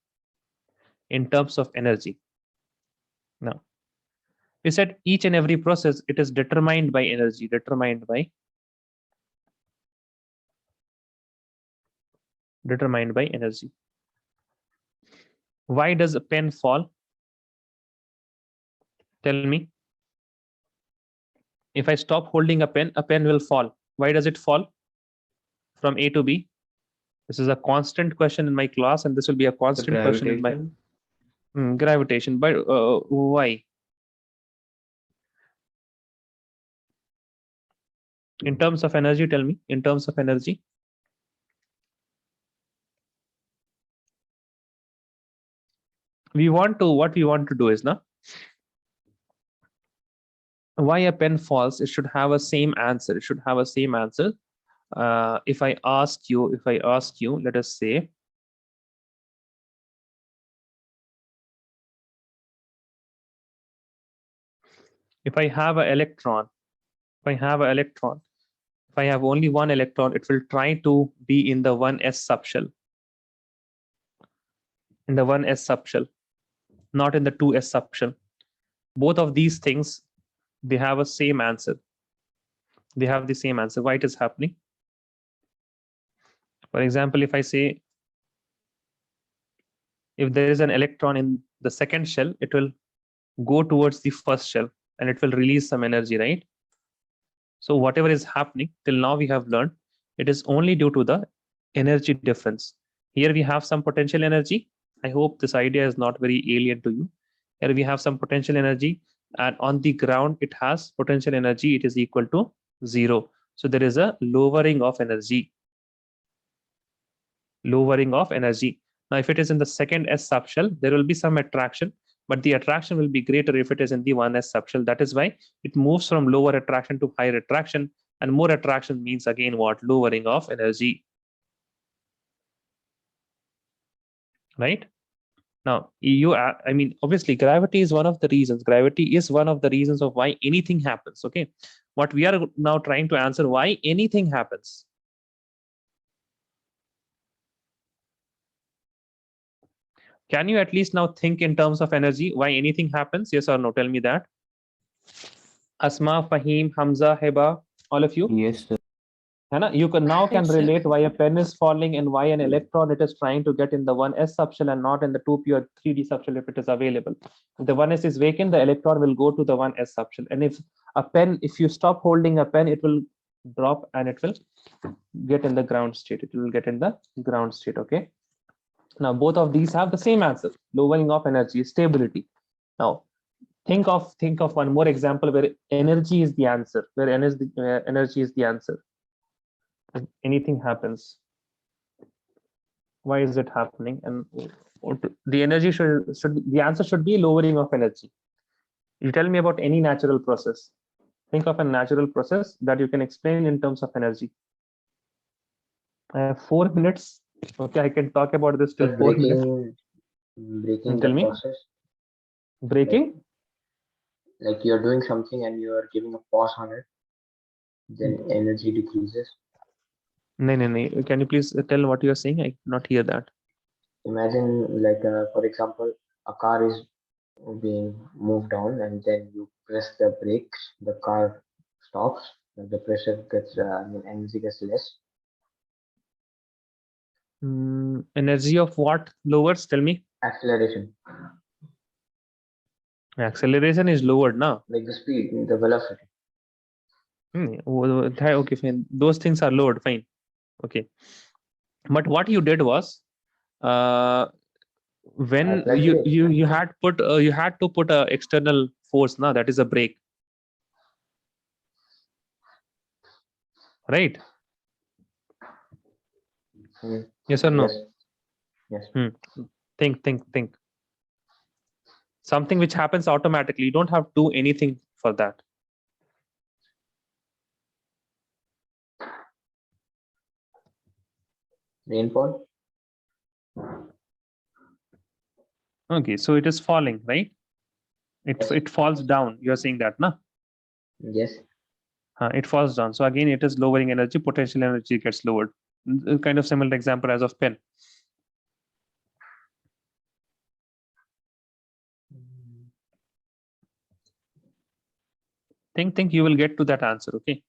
In terms of energy. Now, we said each and every process, it is determined by energy, determined by energy. Why does a pen fall? Tell me. If I stop holding a pen will fall. Why does it fall from A to B? This is a constant question in my class, and this will be a The constant question in my gravitation. gravitation. But why? In terms of energy, tell me. In terms of energy, what we want to do is now why a pen falls. It should have a same answer. It should have a same answer. If I ask you, let us say, if I have an electron, if I have only one electron, it will try to be in the 1s subshell. In the 1s subshell, not in the 2s subshell. Both of these things, they have a same answer. They have the same answer. Why it is happening? For example, if I say, if there is an electron in the second shell, it will go towards the first shell and it will release some energy, right? So whatever is happening till now, we have learned it is only due to the energy difference. Here we have some potential energy. I hope this idea is not very alien to you. Here we have some potential energy, and on the ground it has potential energy. It is equal to 0. So there is a lowering of energy. Lowering of energy. Now, if it is in the second S subshell, there will be some attraction, but the attraction will be greater if it is in the 1s subshell. That is why it moves from lower attraction to higher attraction, and more attraction means again what? Lowering of energy. Right? Now, I mean, obviously, gravity is one of the reasons. Gravity is one of the reasons of why anything happens. Okay. What we are now trying to answer, why anything happens. Can you at least now think in terms of energy, why anything happens? Yes or no? Tell me that. Asma, Fahim, Hamza, Heba, all of you. Yes, sir. You can now Yes, sir. relate why a pen is falling and why an electron it is trying to get in the 1s subshell and not in the 2p or 3d subshell if it is available. If the 1s is vacant, the electron will go to the 1s subshell. And if you stop holding a pen, it will drop and it will get in the ground state. It will get in the ground state. Okay. Now both of these have the same answer: lowering of energy, stability. Now think of one more example where energy is the answer, where energy is the answer. If anything happens, why is it happening? And the energy should the answer should be lowering of energy. You tell me about any natural process. Think of a natural process that you can explain in terms of energy. I have 4 minutes. Okay, I can talk about this till 4 minutes. Breaking Tell the me. process, Breaking. like you're doing something and you're giving a pause on it, then energy decreases. No. Can you please tell what you are saying? I did not hear that. Imagine, like, for example, a car is being moved on, and then you press the brakes, the car stops, and the pressure gets, energy gets less. Energy of what lowers? Tell me. Acceleration, Acceleration is lowered now. like the speed, the velocity. Okay, fine. Those things are lowered. Fine. Okay. But what you did was, when Press you brake. you had to put a external force now, that is a brake, right? Mm, Yes or no? Yes. Yes. Think. Something which happens automatically. You don't have to do anything for that. Rainfall. Okay, so it is falling, right? Yes. It falls down. You are saying that, na? Yes. It falls down. So again, it is lowering energy. Potential energy gets lowered. Kind of similar example as of pen. Think. You will get to that answer. Okay.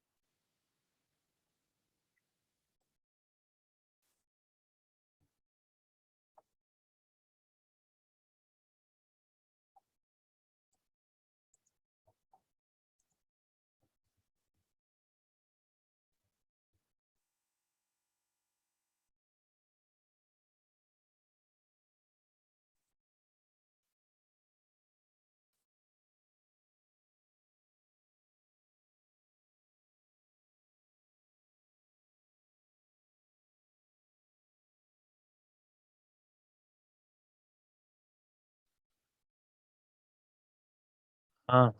Ah.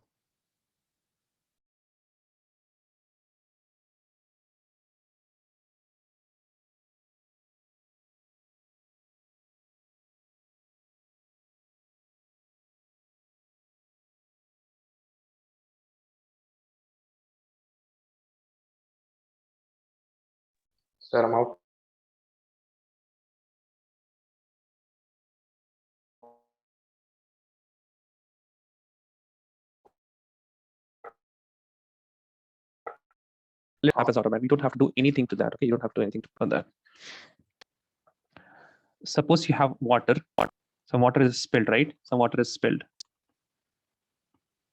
Sir, I'm out. It happens automatically. You don't have to do anything to that. Okay, you don't have to do anything to that. Suppose you have water. Some water is spilled, right? Some water is spilled.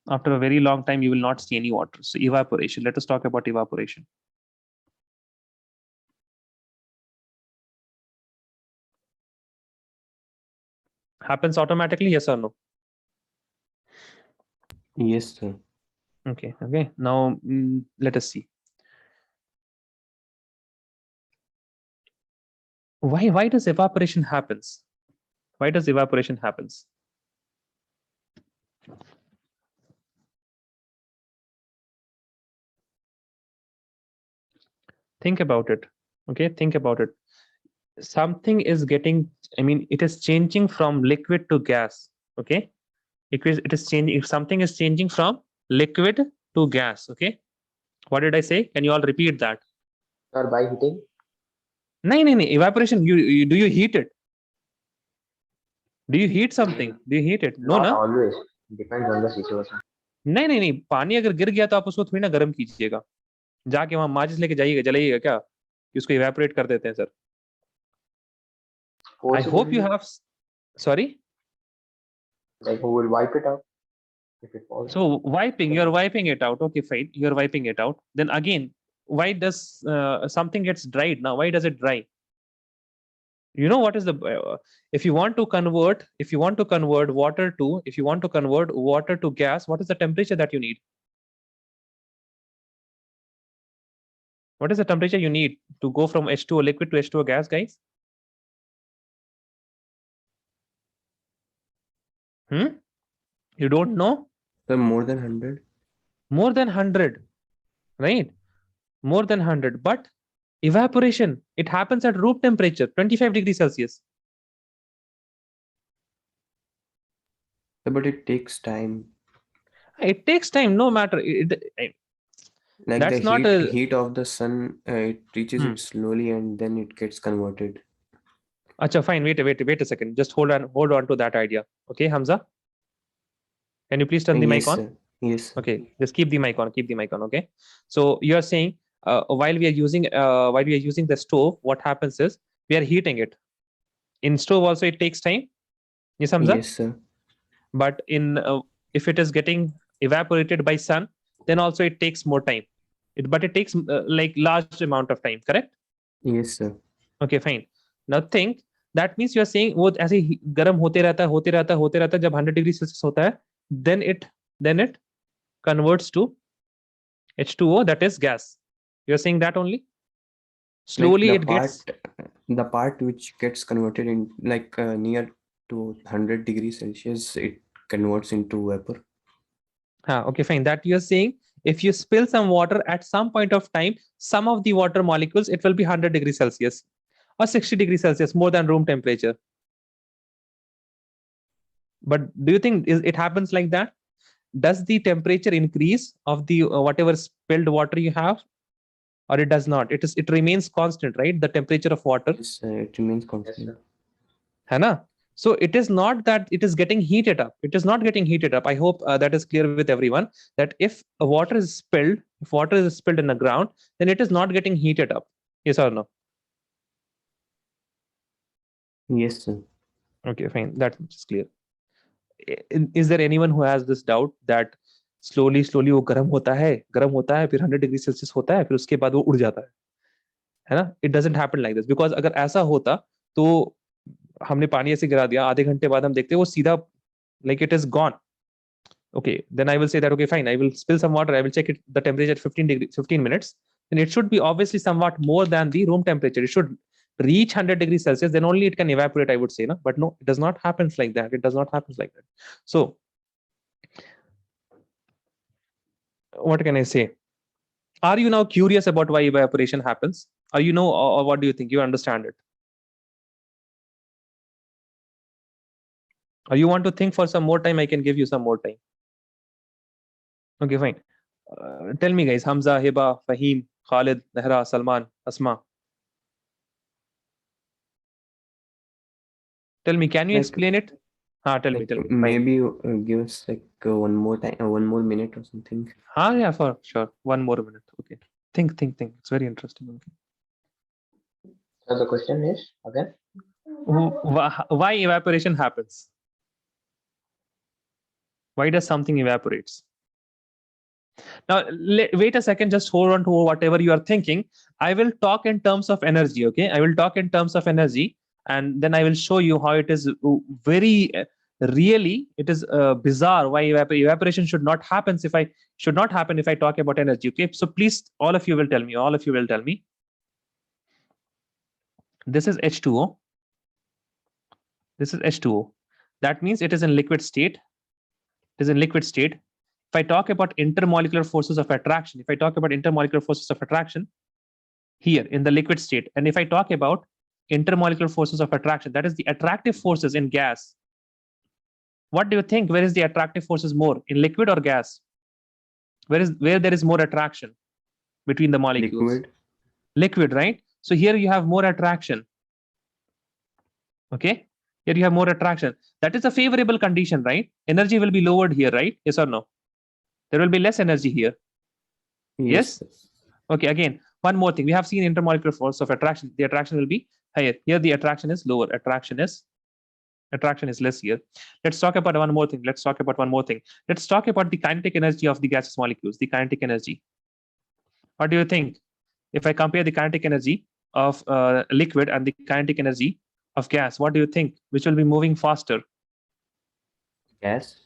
After a very long time, you will not see any water. So evaporation. Let us talk about evaporation. Happens automatically, yes or no? Yes, sir. Okay. Okay. Now let us see. Why does evaporation happens? Why does evaporation happens? Think about it. Okay, think about it. Something is getting, I mean, it is changing from liquid to gas. Okay, it is changing. If something is changing from liquid to gas, okay, what did I say? Can you all repeat that? Sir, by heating? No, evaporation. You do you heat it? Do you heat something? Do you heat it? No, Not na? always. Depends on the situation. नहीं, पानी अगर गिर गया तो आप उसको थोड़ी ना गर्म कीजिएगा, जाके वहां माचिस लेके जाइएगा, जलाइएगा क्या कि उसको इवेपोरेट कर देते हैं sir? I hope you Forcibly, have, sorry. like who will wipe it out if it falls? So wiping, you're wiping it out. Okay, fine. You're wiping it out. Then again, why does something gets dried now? Why does it dry? You know what is the if you want to convert water to, if you want to convert water to gas, what is the temperature that you need? What is the temperature you need to go from H2O liquid to H2O gas, guys? You don't know? Sir, more than 100. More than 100, right? More than 100. But evaporation, it happens at room temperature, 25 degrees Celsius. But it takes time. It takes time, no matter. Like That's the not heat of the sun, it reaches Hmm. it slowly and then it gets converted. Acha, fine. Wait a second. Just hold on to that idea. Okay, Hamza? Can you please turn the mic Yes, on? sir. Yes. Okay, just keep the mic on. Keep the mic on. Okay. So you are saying while we are using the stove, what happens is we are heating it. In stove also it takes time. Yes, Hamza? Yes, sir. But in if it is getting evaporated by sun, then also it takes more time. But it takes like large amount of time. Correct? Yes, sir. Okay, fine. Now think, that means you are saying वो ऐसे ही गर्म होते रहता है जब 100 degree Celsius होता है, then it converts to H2O, that is gas. You are saying that only? Slowly Like it gets the part which gets converted in like near to 100 degrees Celsius, it converts into vapor. okay, fine. That you are saying if you spill some water at some point of time, some of the water molecules, it will be 100 degrees Celsius or 60 degrees Celsius, more than room temperature. But do you think it happens like that? Does the temperature increase of the whatever spilled water you have, or it does not? It remains constant, right? The temperature of water. Yes, it remains Yes, constant. sir. है ना? So it is not that it is getting heated up. It is not getting heated up. I hope that is clear with everyone, that if water is spilled in the ground, then it is not getting heated up. Yes or no? Yes, sir. Okay, fine. That is clear. Is there anyone who has this doubt that slowly वो गर्म होता है फिर 100 degree Celsius होता है, फिर उसके बाद वो उड़ जाता है ना? It doesn't happen like this, because अगर ऐसा होता तो हमने पानी ऐसे गिरा दिया, आधे घंटे बाद हम देखते वो सीधा like it is gone. Okay, then I will say that okay, fine, I will spill some water, I will check the temperature at 15 minutes, then it should be obviously somewhat more than the room temperature. It should reach 100 degrees Celsius, then only it can evaporate, I would say, no? But no, it does not happen like that. It does not happen like that. So what can I say? Are you now curious about why evaporation happens? Or or what do you think? You understand it? Or you want to think for some more time? I can give you some more time. Okay, fine. Tell me, guys. Hamza, Hiba, Fahim, Khalid, Nehra, Salman, Asma. Tell me, can you Like, explain it? Tell me. Fine. maybe you, give us like one more time, 1 more minute or something. Yeah, for sure. 1 more minute. Okay. Think. It's very interesting. Okay. So the question is again. Why evaporation happens? Why does something evaporates? Now, wait a second. Just hold on to whatever you are thinking. I will talk in terms of energy. Okay, I will talk in terms of energy, and then I will show you how it is very really it is bizarre why evaporation should not happen if I talk about energy. Okay, so please, all of you will tell me. This is H2O. This is H2O. That means it is in liquid state. It is in liquid state. If I talk about intermolecular forces of attraction, here in the liquid state, and if I talk about intermolecular forces of attraction, that is the attractive forces in gas. What do you think? Where is the attractive forces more, in liquid or gas? Where there is more attraction between the molecules? Liquid, right? So here you have more attraction. Okay, here you have more attraction. That is a favorable condition, right? Energy will be lowered here, right? Yes or no? There will be less energy here. Yes? Okay, again, one more thing. We have seen intermolecular force of attraction. The attraction will be higher. Here the attraction is lower. Attraction is less here. Let's talk about one more thing. Let's talk about the kinetic energy of the gaseous molecules, the kinetic energy. What do you think? If I compare the kinetic energy of liquid and the kinetic energy of gas, what do you think? Which will be moving faster? Gas.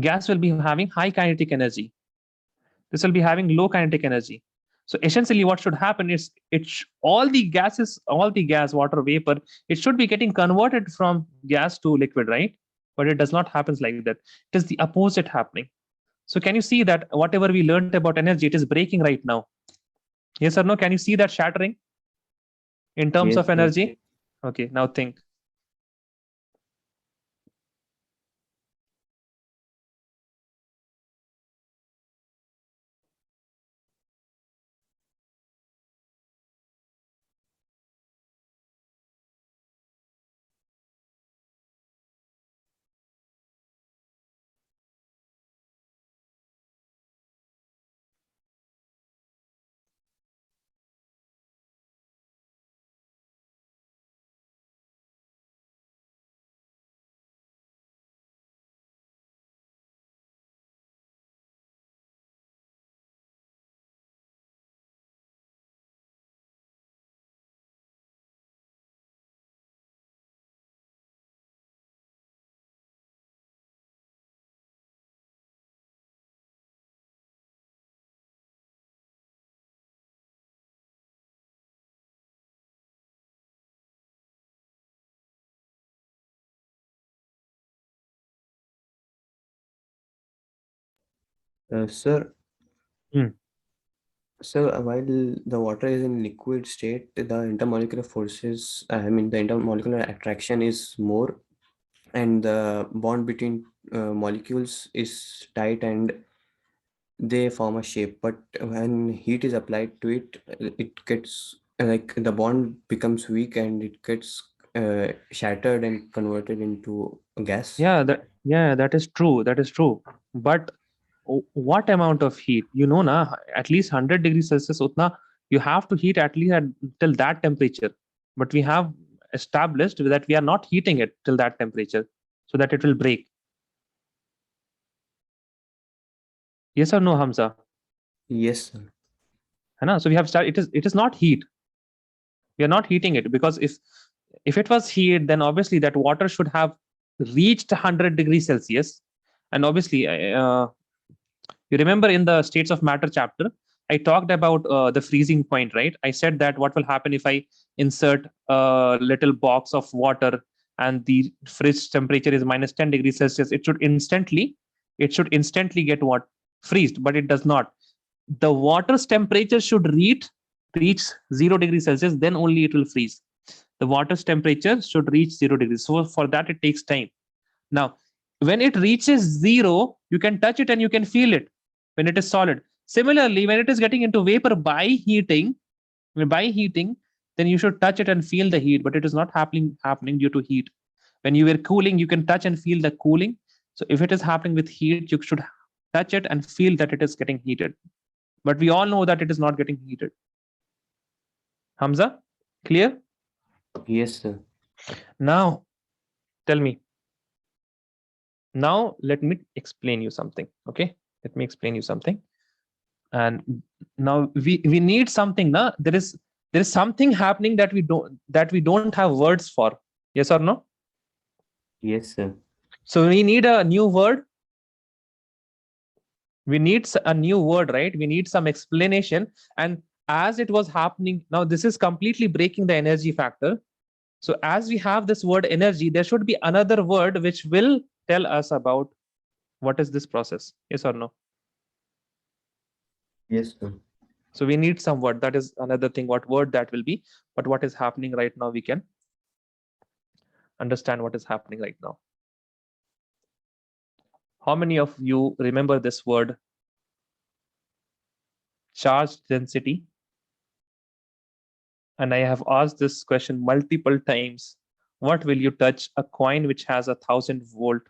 Gas will be having high kinetic energy. This will be having low kinetic energy. So essentially what should happen is all the gas, water, vapor, it should be getting converted from gas to liquid, right? But it does not happen like that. It is the opposite happening. So can you see that whatever we learned about energy, it is breaking right now? Yes or no? Can you see that shattering in terms of energy? Okay, now think. Sir. Hmm. So while the water is in liquid state, the intermolecular forces, the intermolecular attraction is more, and the bond between molecules is tight and they form a shape. But when heat is applied to it, it gets like the bond becomes weak and it gets shattered and converted into gas. That is true. But what amount of heat? Na, at least 100 degrees Celsius, utna, you have to heat at least till that temperature. But we have established that we are not heating it till that temperature so that it will break. Yes or no, Hamza? Yes, sir. So we have started. It is not heat. We are not heating it, because if it was heat, then obviously that water should have reached 100 degrees Celsius, and obviously you remember in the states of matter chapter, I talked about the freezing point, right? I said that what will happen if I insert a little box of water and the fridge temperature is minus 10 degrees Celsius, it should instantly get what? freeze, but it does not. The water's temperature should reach 0 degrees Celsius, then only it will freeze. The water's temperature should reach 0 degrees. So for that, it takes time. Now, when it reaches 0, you can touch it and you can feel it when it is solid. Similarly, when it is getting into vapor by heating, then you should touch it and feel the heat, but it is not happening due to heat. When you were cooling, you can touch and feel the cooling. So if it is happening with heat, you should touch it and feel that it is getting heated. But we all know that it is not getting heated. Hamza, clear? Yes, sir. Now, tell me. Now, let me explain you something. Okay, let me explain you something. And now we need something. Now there is something happening that we don't have words for. Yes or no? Yes, sir. So we need a new word. We need a new word, right? We need some explanation. And as it was happening, now this is completely breaking the energy factor. So as we have this word energy, there should be another word which will tell us about what is this process. Yes or no? Yes, sir. So we need some word. That is another thing, what word that will be. But what is happening right now, we can understand what is happening right now. How many of you remember this word? Charge density. And I have asked this question multiple times. What will you touch? A coin which has 1,000-volt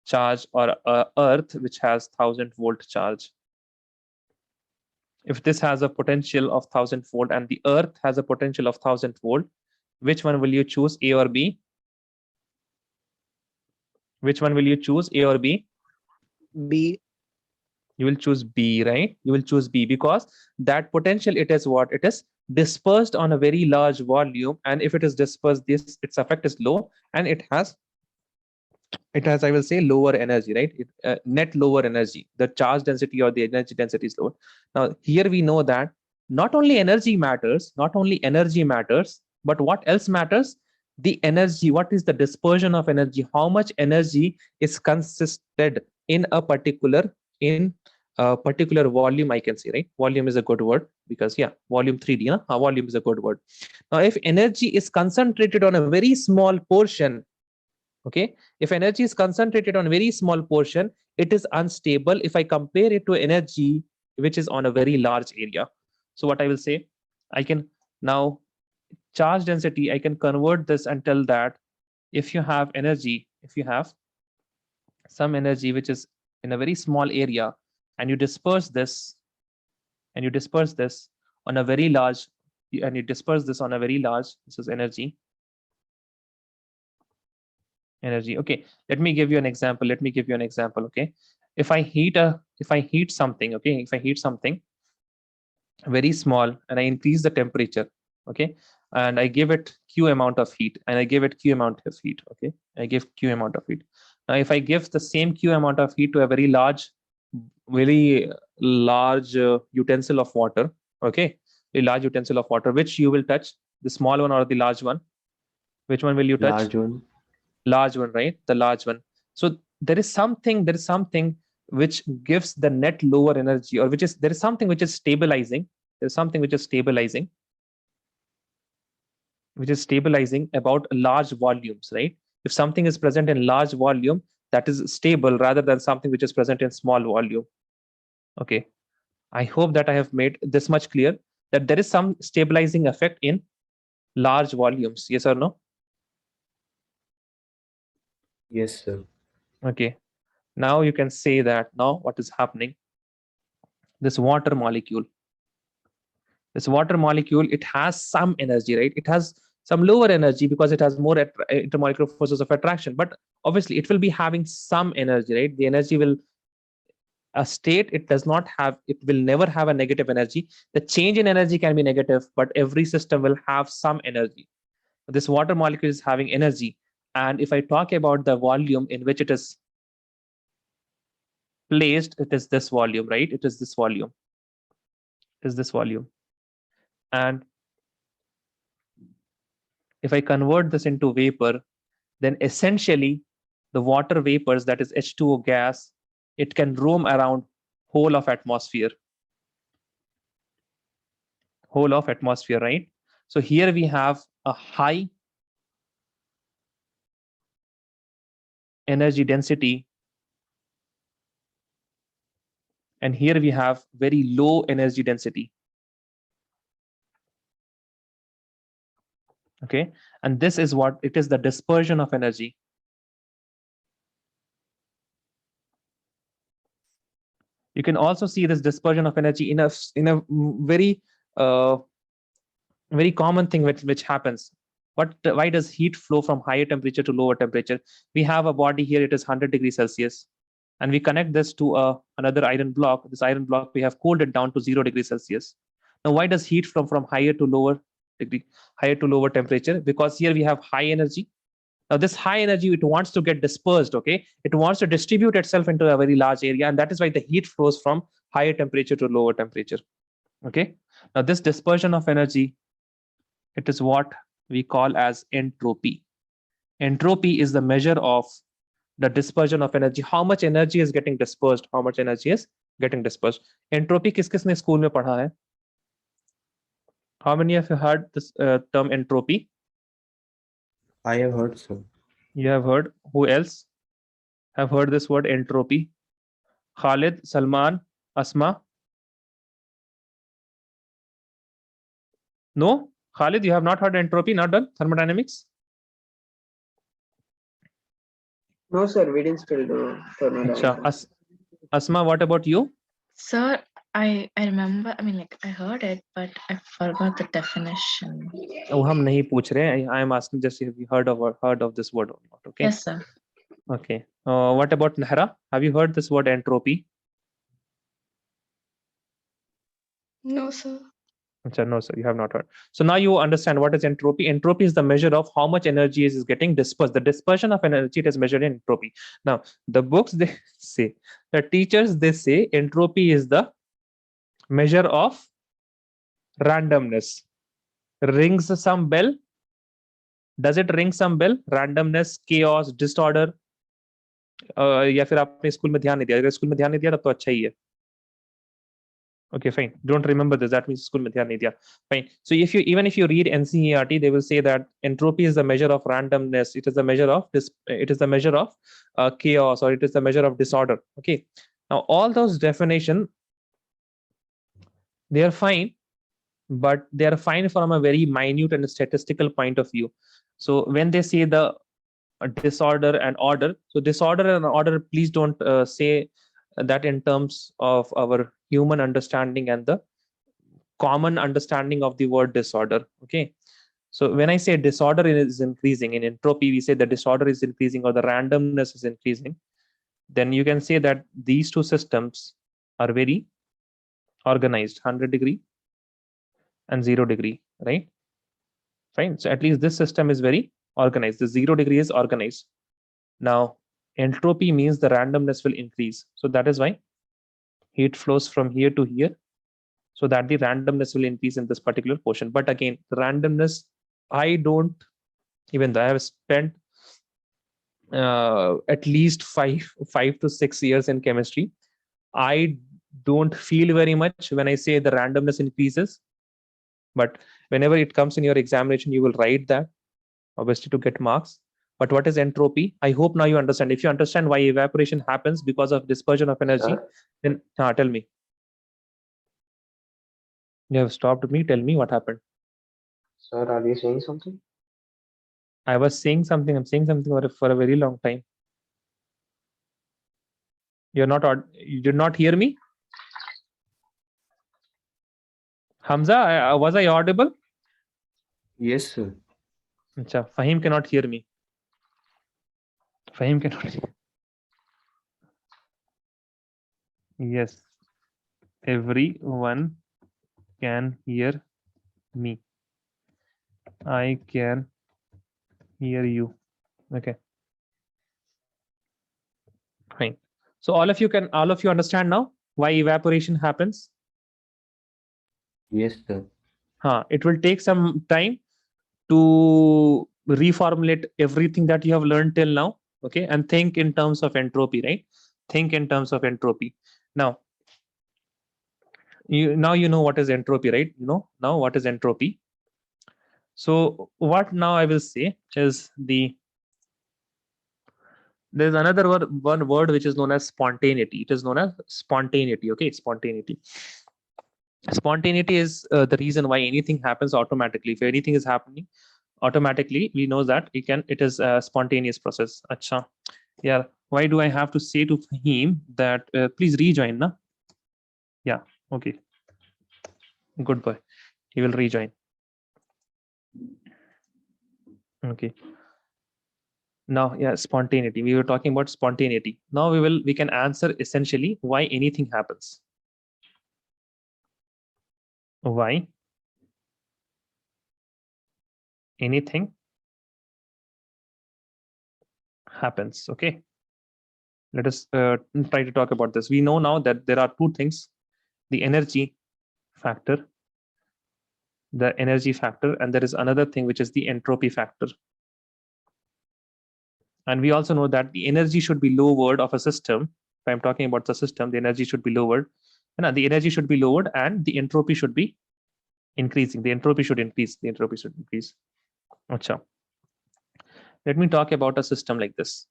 charge, or earth which has 1,000-volt charge? If this has a potential of 1,000-volt and the earth has a potential of 1,000-volt, which one will you choose, A or B? Which one will you choose, A or B? B. You will choose B, right? You will choose B because that potential, it is what? It is dispersed on a very large volume. And if it is dispersed, its effect is low, and it has, I will say, lower energy, right? Net lower energy. The charge density or the energy density is lower. Now, here we know that not only energy matters, but what else matters? The energy. What is the dispersion of energy? How much energy is consisted in a particular volume, I can say, right? Volume is a good word because, yeah, volume 3D, volume is a good word. Now, if energy is concentrated on a very small portion, okay, if energy is concentrated on a very small portion, it is unstable if I compare it to energy which is on a very large area. So what I will say, I can now charge density, I can convert this and tell that if you have energy, if you have some energy which is in a very small area, and you disperse this on a very large, this is energy. Okay, let me give you an example. Okay, if I heat something very small, and I increase the temperature, okay, and I give it Q amount of heat, okay, I give Q amount of heat. Now, if I give the same Q amount of heat to a very large utensil of water, okay, a large utensil of water, which you will touch, the small one or the large one? Which one will you touch? Large one. Large one, right? The large one. So there is something which gives the net lower energy, or there is something which is stabilizing. Which is stabilizing about large volumes, right? If something is present in large volume, that is stable rather than something which is present in small volume. Okay, I hope that I have made this much clear, that there is some stabilizing effect in large volumes. Yes or no? Yes, sir. Okay, now you can say that now what is happening, this water molecule, it has some energy, right? It has some lower energy because it has more intermolecular forces of attraction, but obviously it will be having some energy, right? The energy will, a state, it will never have a negative energy. The change in energy can be negative, but every system will have some energy. This water molecule is having energy, and if I talk about the volume in which it is placed, it is this volume, right? It is this volume. And if I convert this into vapor, then essentially the water vapors, that is H2O gas, it can roam around whole of atmosphere. Whole of atmosphere, right? So here we have a high energy density, and here we have very low energy density. Okay, and this is what it is, the dispersion of energy. You can also see this dispersion of energy in a very very common thing which happens. Why does heat flow from higher temperature to lower temperature? We have a body here, it is 100 degrees Celsius, and we connect this to another iron block. This iron block, we have cooled it down to 0 degrees Celsius. Now, why does heat flow from higher to lower temperature? Because here we have high energy. Now, this high energy, it wants to get dispersed, okay? It wants to distribute itself into a very large area, and that is why the heat flows from higher temperature to lower temperature, okay? Now, this dispersion of energy, it is what we call as entropy. Entropy is the measure of the dispersion of energy. How much energy is getting dispersed? How much energy is getting dispersed? Entropy किस-किसने school में पढ़ा है? How many of you heard this term entropy? I have heard so. You have heard. Who else have heard this word entropy? Khalid, Salman, Asma? No? Khalid, you have not heard entropy, not done thermodynamics? No, sir, we didn't still do thermodynamics. Asma, what about you? Sir, I remember, I mean, like, I heard it, but I forgot the definition. Oh, हम नहीं पूछ रहे हैं. I am asking just if you heard of this word or not. Okay. Yes, sir. Okay. What about Nehra? Have you heard this word entropy? No, sir. No, sir, you have not heard. So now you understand what is entropy. Entropy is the measure of how much energy is getting dispersed. The dispersion of energy, it is measured in entropy. Now, the books, they say, the teachers, they say entropy is the measure of randomness. Rings some bell? Does it ring some bell? Randomness, chaos, disorder? या फिर आपने school में ध्यान नहीं दिया? अगर school में ध्यान नहीं दिया तब तो अच्छा ही है. Okay, fine. Don't remember this. That means school mein dhyan nahi diya. Fine. So even if you read NCERT, they will say that entropy is the measure of randomness. It is the measure of chaos, or it is the measure of disorder. Okay. Now all those definitions, they are fine, but they are fine from a very minute and statistical point of view. So when they say the disorder and order, so disorder and order, please don't say that in terms of our human understanding and the common understanding of the word disorder. Okay, so when I say disorder is increasing in entropy, we say the disorder is increasing or the randomness is increasing, then you can say that these two systems are very organized, 100 degree and 0 degree, right? Fine. So at least this system is very organized. The 0 degree is organized. Now entropy means the randomness will increase. So that is why heat flows from here to here, so that the randomness will increase in this particular portion. But again, the randomness, I don't, even though I have spent at least five to 6 years in chemistry, I don't feel very much when I say the randomness increases. But whenever it comes in your examination, you will write that, obviously, to get marks. But what is entropy? I hope now you understand. If you understand why evaporation happens because of dispersion of energy, then tell me. You have stopped me. Tell me what happened. Sir, are you saying something? I was saying something. I'm saying something for a very long time. You did not hear me? Hamza, was I audible? Yes, sir. Achha, Fahim cannot hear me. Fahim cannot hear. Yes. Everyone can hear me. I can hear you. Okay. Fine. So all of you understand now why evaporation happens? Yes, sir. It will take some time to reformulate everything that you have learned till now. Okay. And think in terms of entropy, right? Think in terms of entropy. Now, Now you know what is entropy, right? You know now what is entropy. So what now I will say is there's another one word which is known as spontaneity. It is known as spontaneity. Okay, spontaneity. Spontaneity is the reason why anything happens automatically. If anything is happening automatically, we know that it is a spontaneous process. Acha. Yeah. Why do I have to say to him that please rejoin? Na? Yeah. Okay. Good boy. He will rejoin. Okay. Now, yeah, spontaneity. We were talking about spontaneity. Now we can answer essentially why anything happens. Why anything happens. Okay. Let us try to talk about this. We know now that there are two things: the energy factor, and there is another thing which is the entropy factor. And we also know that the energy should be lowered of a system. If I'm talking about the system, the energy should be lowered. And the energy should be lowered and the entropy should be increasing. The entropy should increase. The entropy should increase. Achha. Let me talk about a system like this.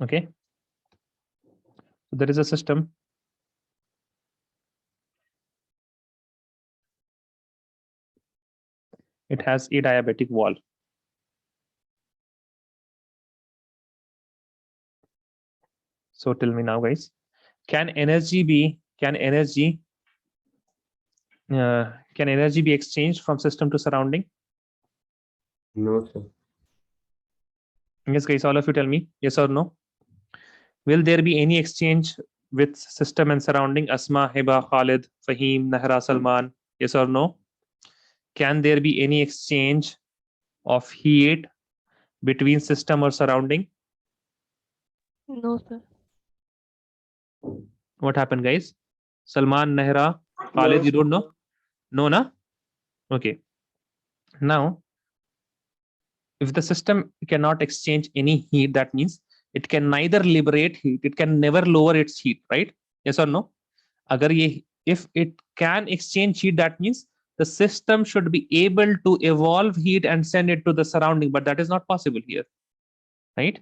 Okay. So there is a system. It has a diabatic wall. So tell me now, guys, can energy be exchanged from system to surrounding? No, sir. Yes, guys, all of you tell me, yes or no. Will there be any exchange with system and surrounding? Asma, Hiba, Khalid, Fahim, Nahra, Salman, yes or no? Can there be any exchange of heat between system or surrounding? No, sir. What happened, guys? Salman, Nahra, Khalid, you don't know? No, na? Okay. Now, if the system cannot exchange any heat, that means it can neither liberate heat, it can never lower its heat, right? Yes or no? If it can exchange heat, that means the system should be able to evolve heat and send it to the surrounding, but that is not possible here, right?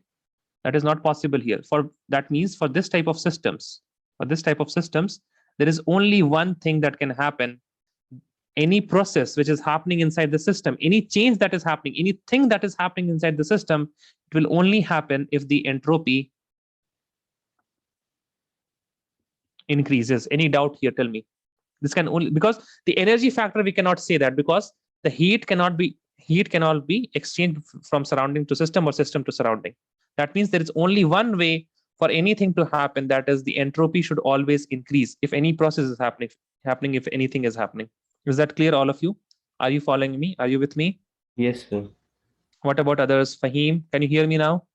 That is not possible here. That means for this type of systems, there is only one thing that can happen. Any process which is happening inside the system, any change that is happening, anything that is happening inside the system, it will only happen if the entropy increases. Any doubt here? Tell me. This can only, because the energy factor, we cannot say that, because the heat cannot be exchanged from surrounding to system or system to surrounding. That means there is only one way for anything to happen, that is the entropy should always increase if any process is happening, if anything is happening. Is that clear, all of you? Are you following me? Are you with me? Yes, sir. What about others? Fahim, can you hear me now?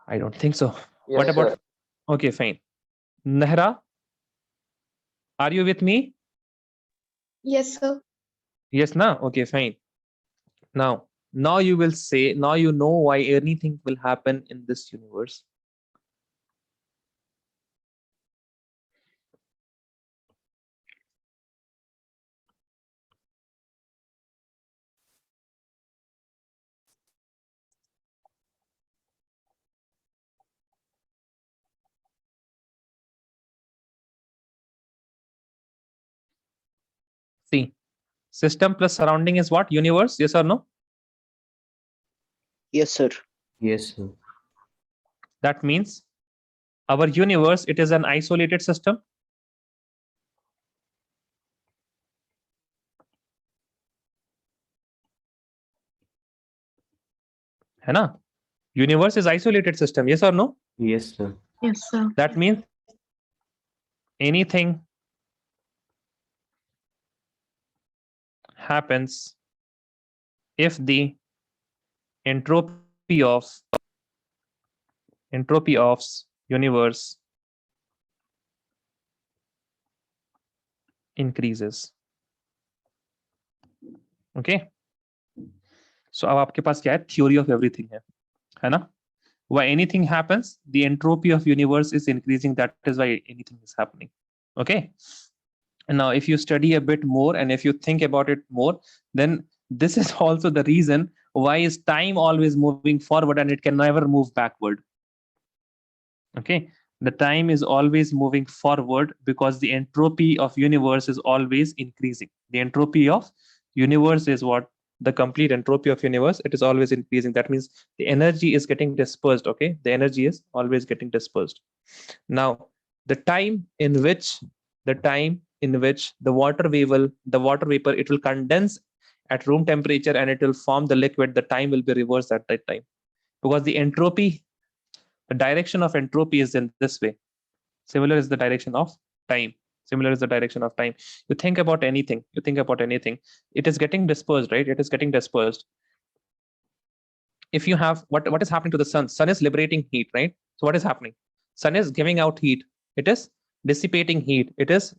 I don't think so. Yes, What about sir. Okay, fine. Nehra, are you with me? Yes, sir. Yes, na? Okay, fine. Now you will say, now you know why anything will happen in this universe. See, system plus surrounding is what? Universe, yes or no? Yes, sir. Yes, sir. That means our universe, it is an isolated system. है ना? Universe is isolated system, yes or no? Yes, sir. Yes, sir. That means anything happens if the entropy of universe increases. Okay, so अब आपके पास क्या है, theory of everything है ना? Why anything happens, the entropy of universe is increasing. That is why anything is happening. Okay, and now if you study a bit more and if you think about it more, then this is also the reason why is time always moving forward and it can never move backward. Okay, the time is always moving forward because the entropy of universe is always increasing. The entropy of universe is what? The complete entropy of universe, it is always increasing. That means the energy is getting dispersed. Okay, the energy is always getting dispersed. Now the time in which the water vapor, it will condense at room temperature and it will form the liquid, the time will be reversed at that time, because the entropy, the direction of entropy is in this way. Similar is the direction of time. Similar is the direction of time. You think about anything, it is getting dispersed, right? It is getting dispersed. If you have what is happening to the sun? Sun is liberating heat, right? So what is happening? Sun is giving out heat, it is dissipating heat, it is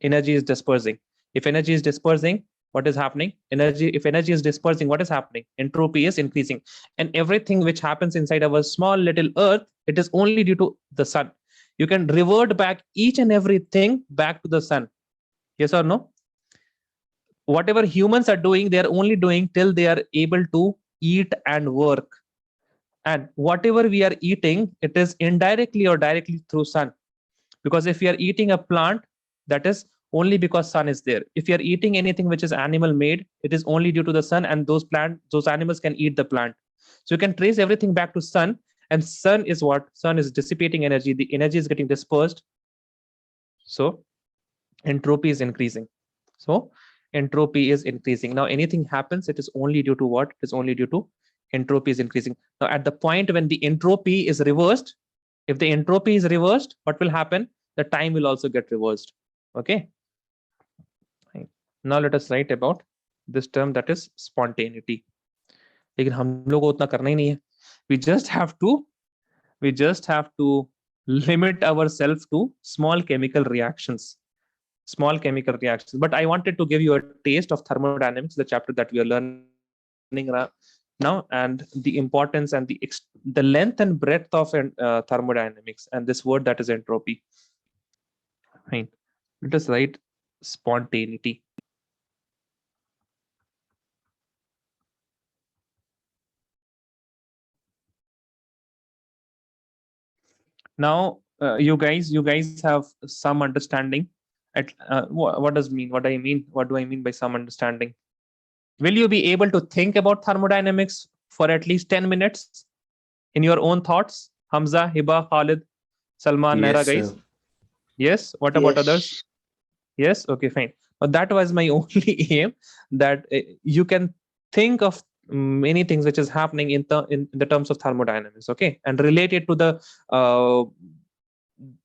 energy is dispersing. If energy is dispersing, what is happening? If energy is dispersing, what is happening? Entropy is increasing. And everything which happens inside our small little earth, it is only due to the sun. You can revert back each and everything back to the sun. Yes or no? Whatever humans are doing, they are only doing till they are able to eat and work. And whatever we are eating, it is indirectly or directly through sun. Because if we are eating a plant, that is only because sun is there. If you are eating anything which is animal made, it is only due to the sun, and those animals can eat the plant. So you can trace everything back to sun. And sun is what? Sun is dissipating energy. The energy is getting dispersed. So entropy is increasing. So entropy is increasing. Now anything happens, it is only due to what? It is only due to entropy is increasing. Now at the point when the entropy is reversed, if the entropy is reversed, what will happen? The time will also get reversed. Okay. Now let us write about this term, that is spontaneity. लेकिन हम लोग को उतना करना ही नहीं है. We just have to limit ourselves to small chemical reactions. But I wanted to give you a taste of thermodynamics, the chapter that we are learning now, and the importance and the length and breadth of thermodynamics, and this word, that is entropy. Fine. Let us write spontaneity. Now you guys have some understanding at what do I mean by some understanding? Will you be able to think about thermodynamics for at least 10 minutes in your own thoughts? Hamza, Hiba, Khalid, Salman, Nehra, Yes, guys. sir. Yes. What about others? Yes. Yes. Okay, fine. That was my only aim, that you can think of many things which is happening in the terms of thermodynamics, okay, and relate it to the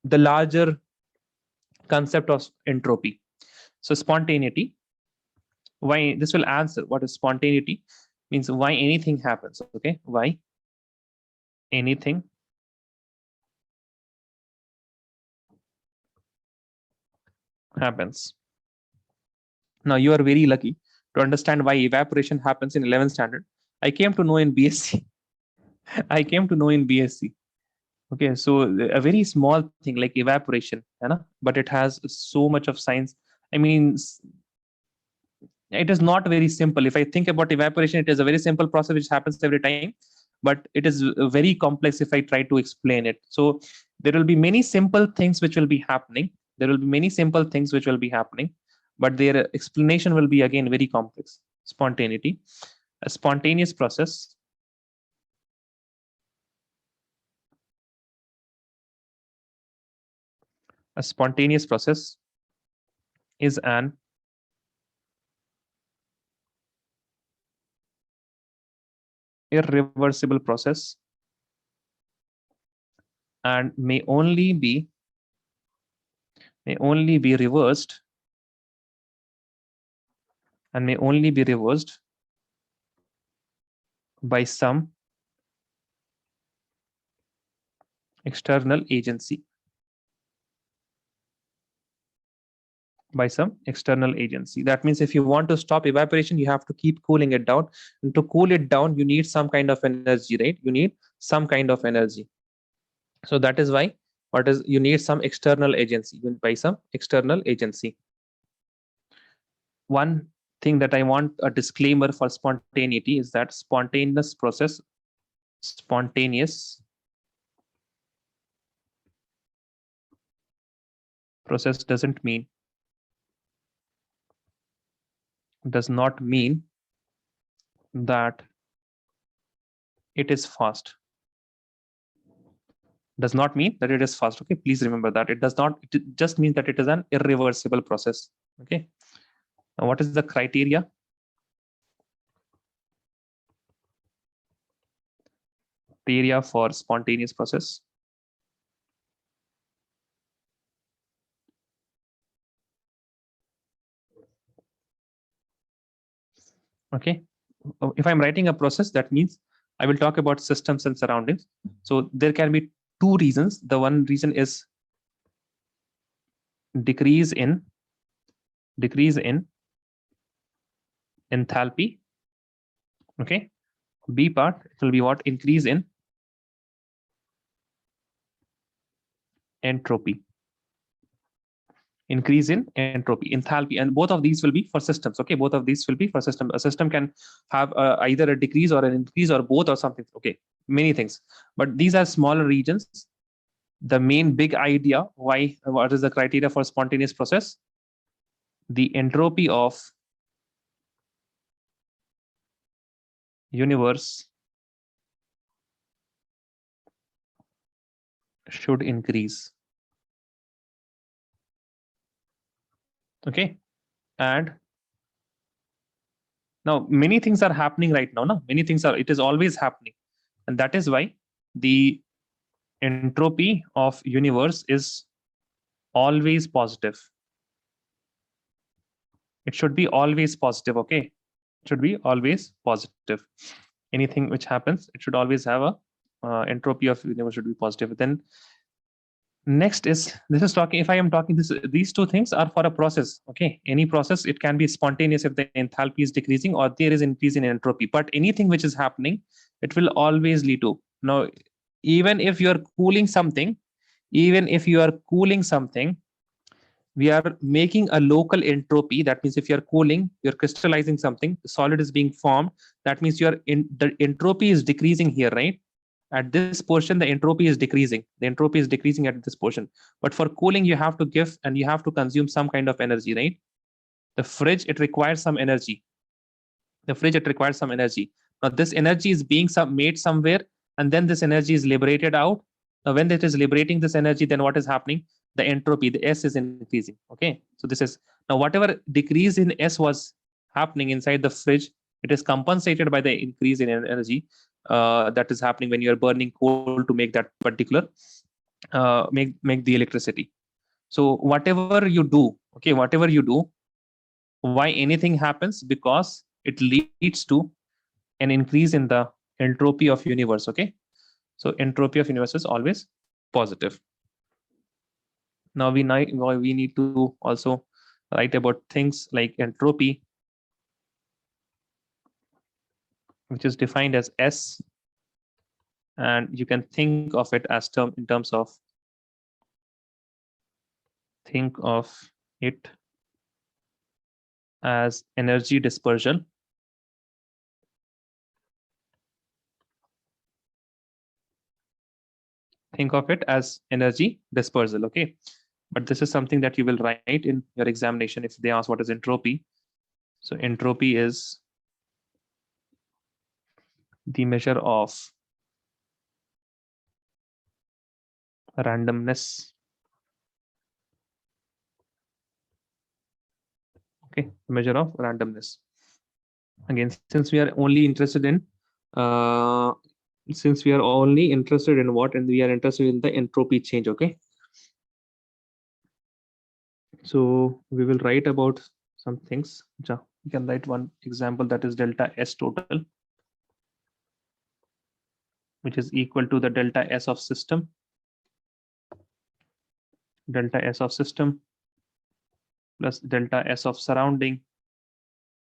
larger concept of entropy. So spontaneity, why this will answer what is spontaneity means, why anything happens. Okay, why anything happens. Now you are very lucky to understand why evaporation happens in 11th standard. I came to know in BSc. Okay, so a very small thing like evaporation, but it has so much of science. I mean, it is not very simple. If I think about evaporation, it is a very simple process which happens every time, but it is very complex if I try to explain it. So there will be many simple things which will be happening. But their explanation will be again very complex. Spontaneity, a spontaneous process. A spontaneous process is an irreversible process and may only be reversed by some external agency. by some external agency. That means if you want to stop evaporation, you have to keep cooling it down. And to cool it down, you need some kind of energy, right? You need some kind of energy. So that is why you need some external agency, by some external agency. One thing that I want a disclaimer for spontaneity is that spontaneous process does not mean that it is fast. Does not mean that it is fast. Okay, please remember that it does not. It just means that it is an irreversible process. Okay. Now, what is the criteria? Criteria for spontaneous process. Okay. If I'm writing a process, that means I will talk about systems and surroundings. So there can be two reasons. The one reason is decrease in enthalpy. Okay. B part, it will be what? Increase in entropy. Increase in entropy, enthalpy, and both of these will be for systems. Okay, both of these will be for system. A system can have either a decrease or an increase or both or something. Okay, many things, but these are smaller regions. The main big idea, what is the criteria for spontaneous process? The entropy of universe should increase. Okay, and now many things are happening right now. No, many things are. It is always happening, and that is why the entropy of universe is always positive. It should be always positive. Okay, it should be always positive. Anything which happens, it should always have a entropy of universe should be positive. Then next is, this is talking, if I am talking this, these two things are for a process. Okay, any process, it can be spontaneous if the enthalpy is decreasing or there is increase in entropy, but anything which is happening, it will always lead to. Now, even if you are cooling something, we are making a local entropy. That means if you're cooling, you're crystallizing something, the solid is being formed. That means the entropy is decreasing here, right? At this portion, the entropy is decreasing. The entropy is decreasing at this portion. But for cooling, you have to give and you have to consume some kind of energy, right? The fridge, it requires some energy. Now, this energy is being made somewhere, and then this energy is liberated out. Now, when it is liberating this energy, then what is happening? The entropy, the S is increasing. Okay, so this is, now whatever decrease in S was happening inside the fridge, it is compensated by the increase in energy that is happening when you are burning coal to make that particular make the electricity. So whatever you do, okay, why anything happens? Because it leads to an increase in the entropy of universe. Okay, so entropy of universe is always positive. Now we need to also write about things like entropy, which is defined as S, and you can think of it as in terms of as energy dispersal. Think of it as energy dispersal. Okay, but this is something that you will write in your examination if they ask what is entropy. So entropy is the measure of randomness. Okay, measure of randomness. Again, since we are only interested in what, and we are interested in the entropy change. Okay, so we will write about some things. We can write one example, that is delta S total, which is equal to the delta S of system plus delta S of surrounding.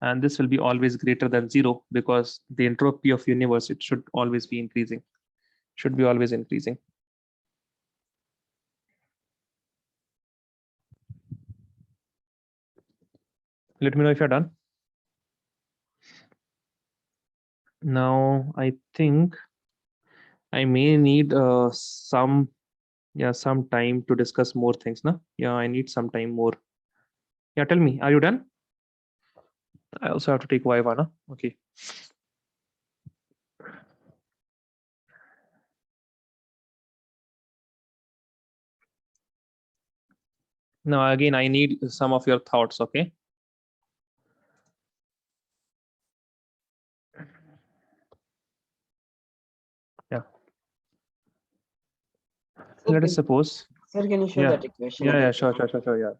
And this will be always greater than 0 because the entropy of universe, it should always be increasing, should be always increasing. Let me know if you're done. Now, I think I may need some time to discuss more things. No? Yeah, I need some time more. Yeah, tell me, are you done? I also have to take Viva, no? Okay. Now, again, I need some of your thoughts, okay? Yeah. Let us suppose. Sir, can you show Yeah. that equation Yeah, again? sure, yeah.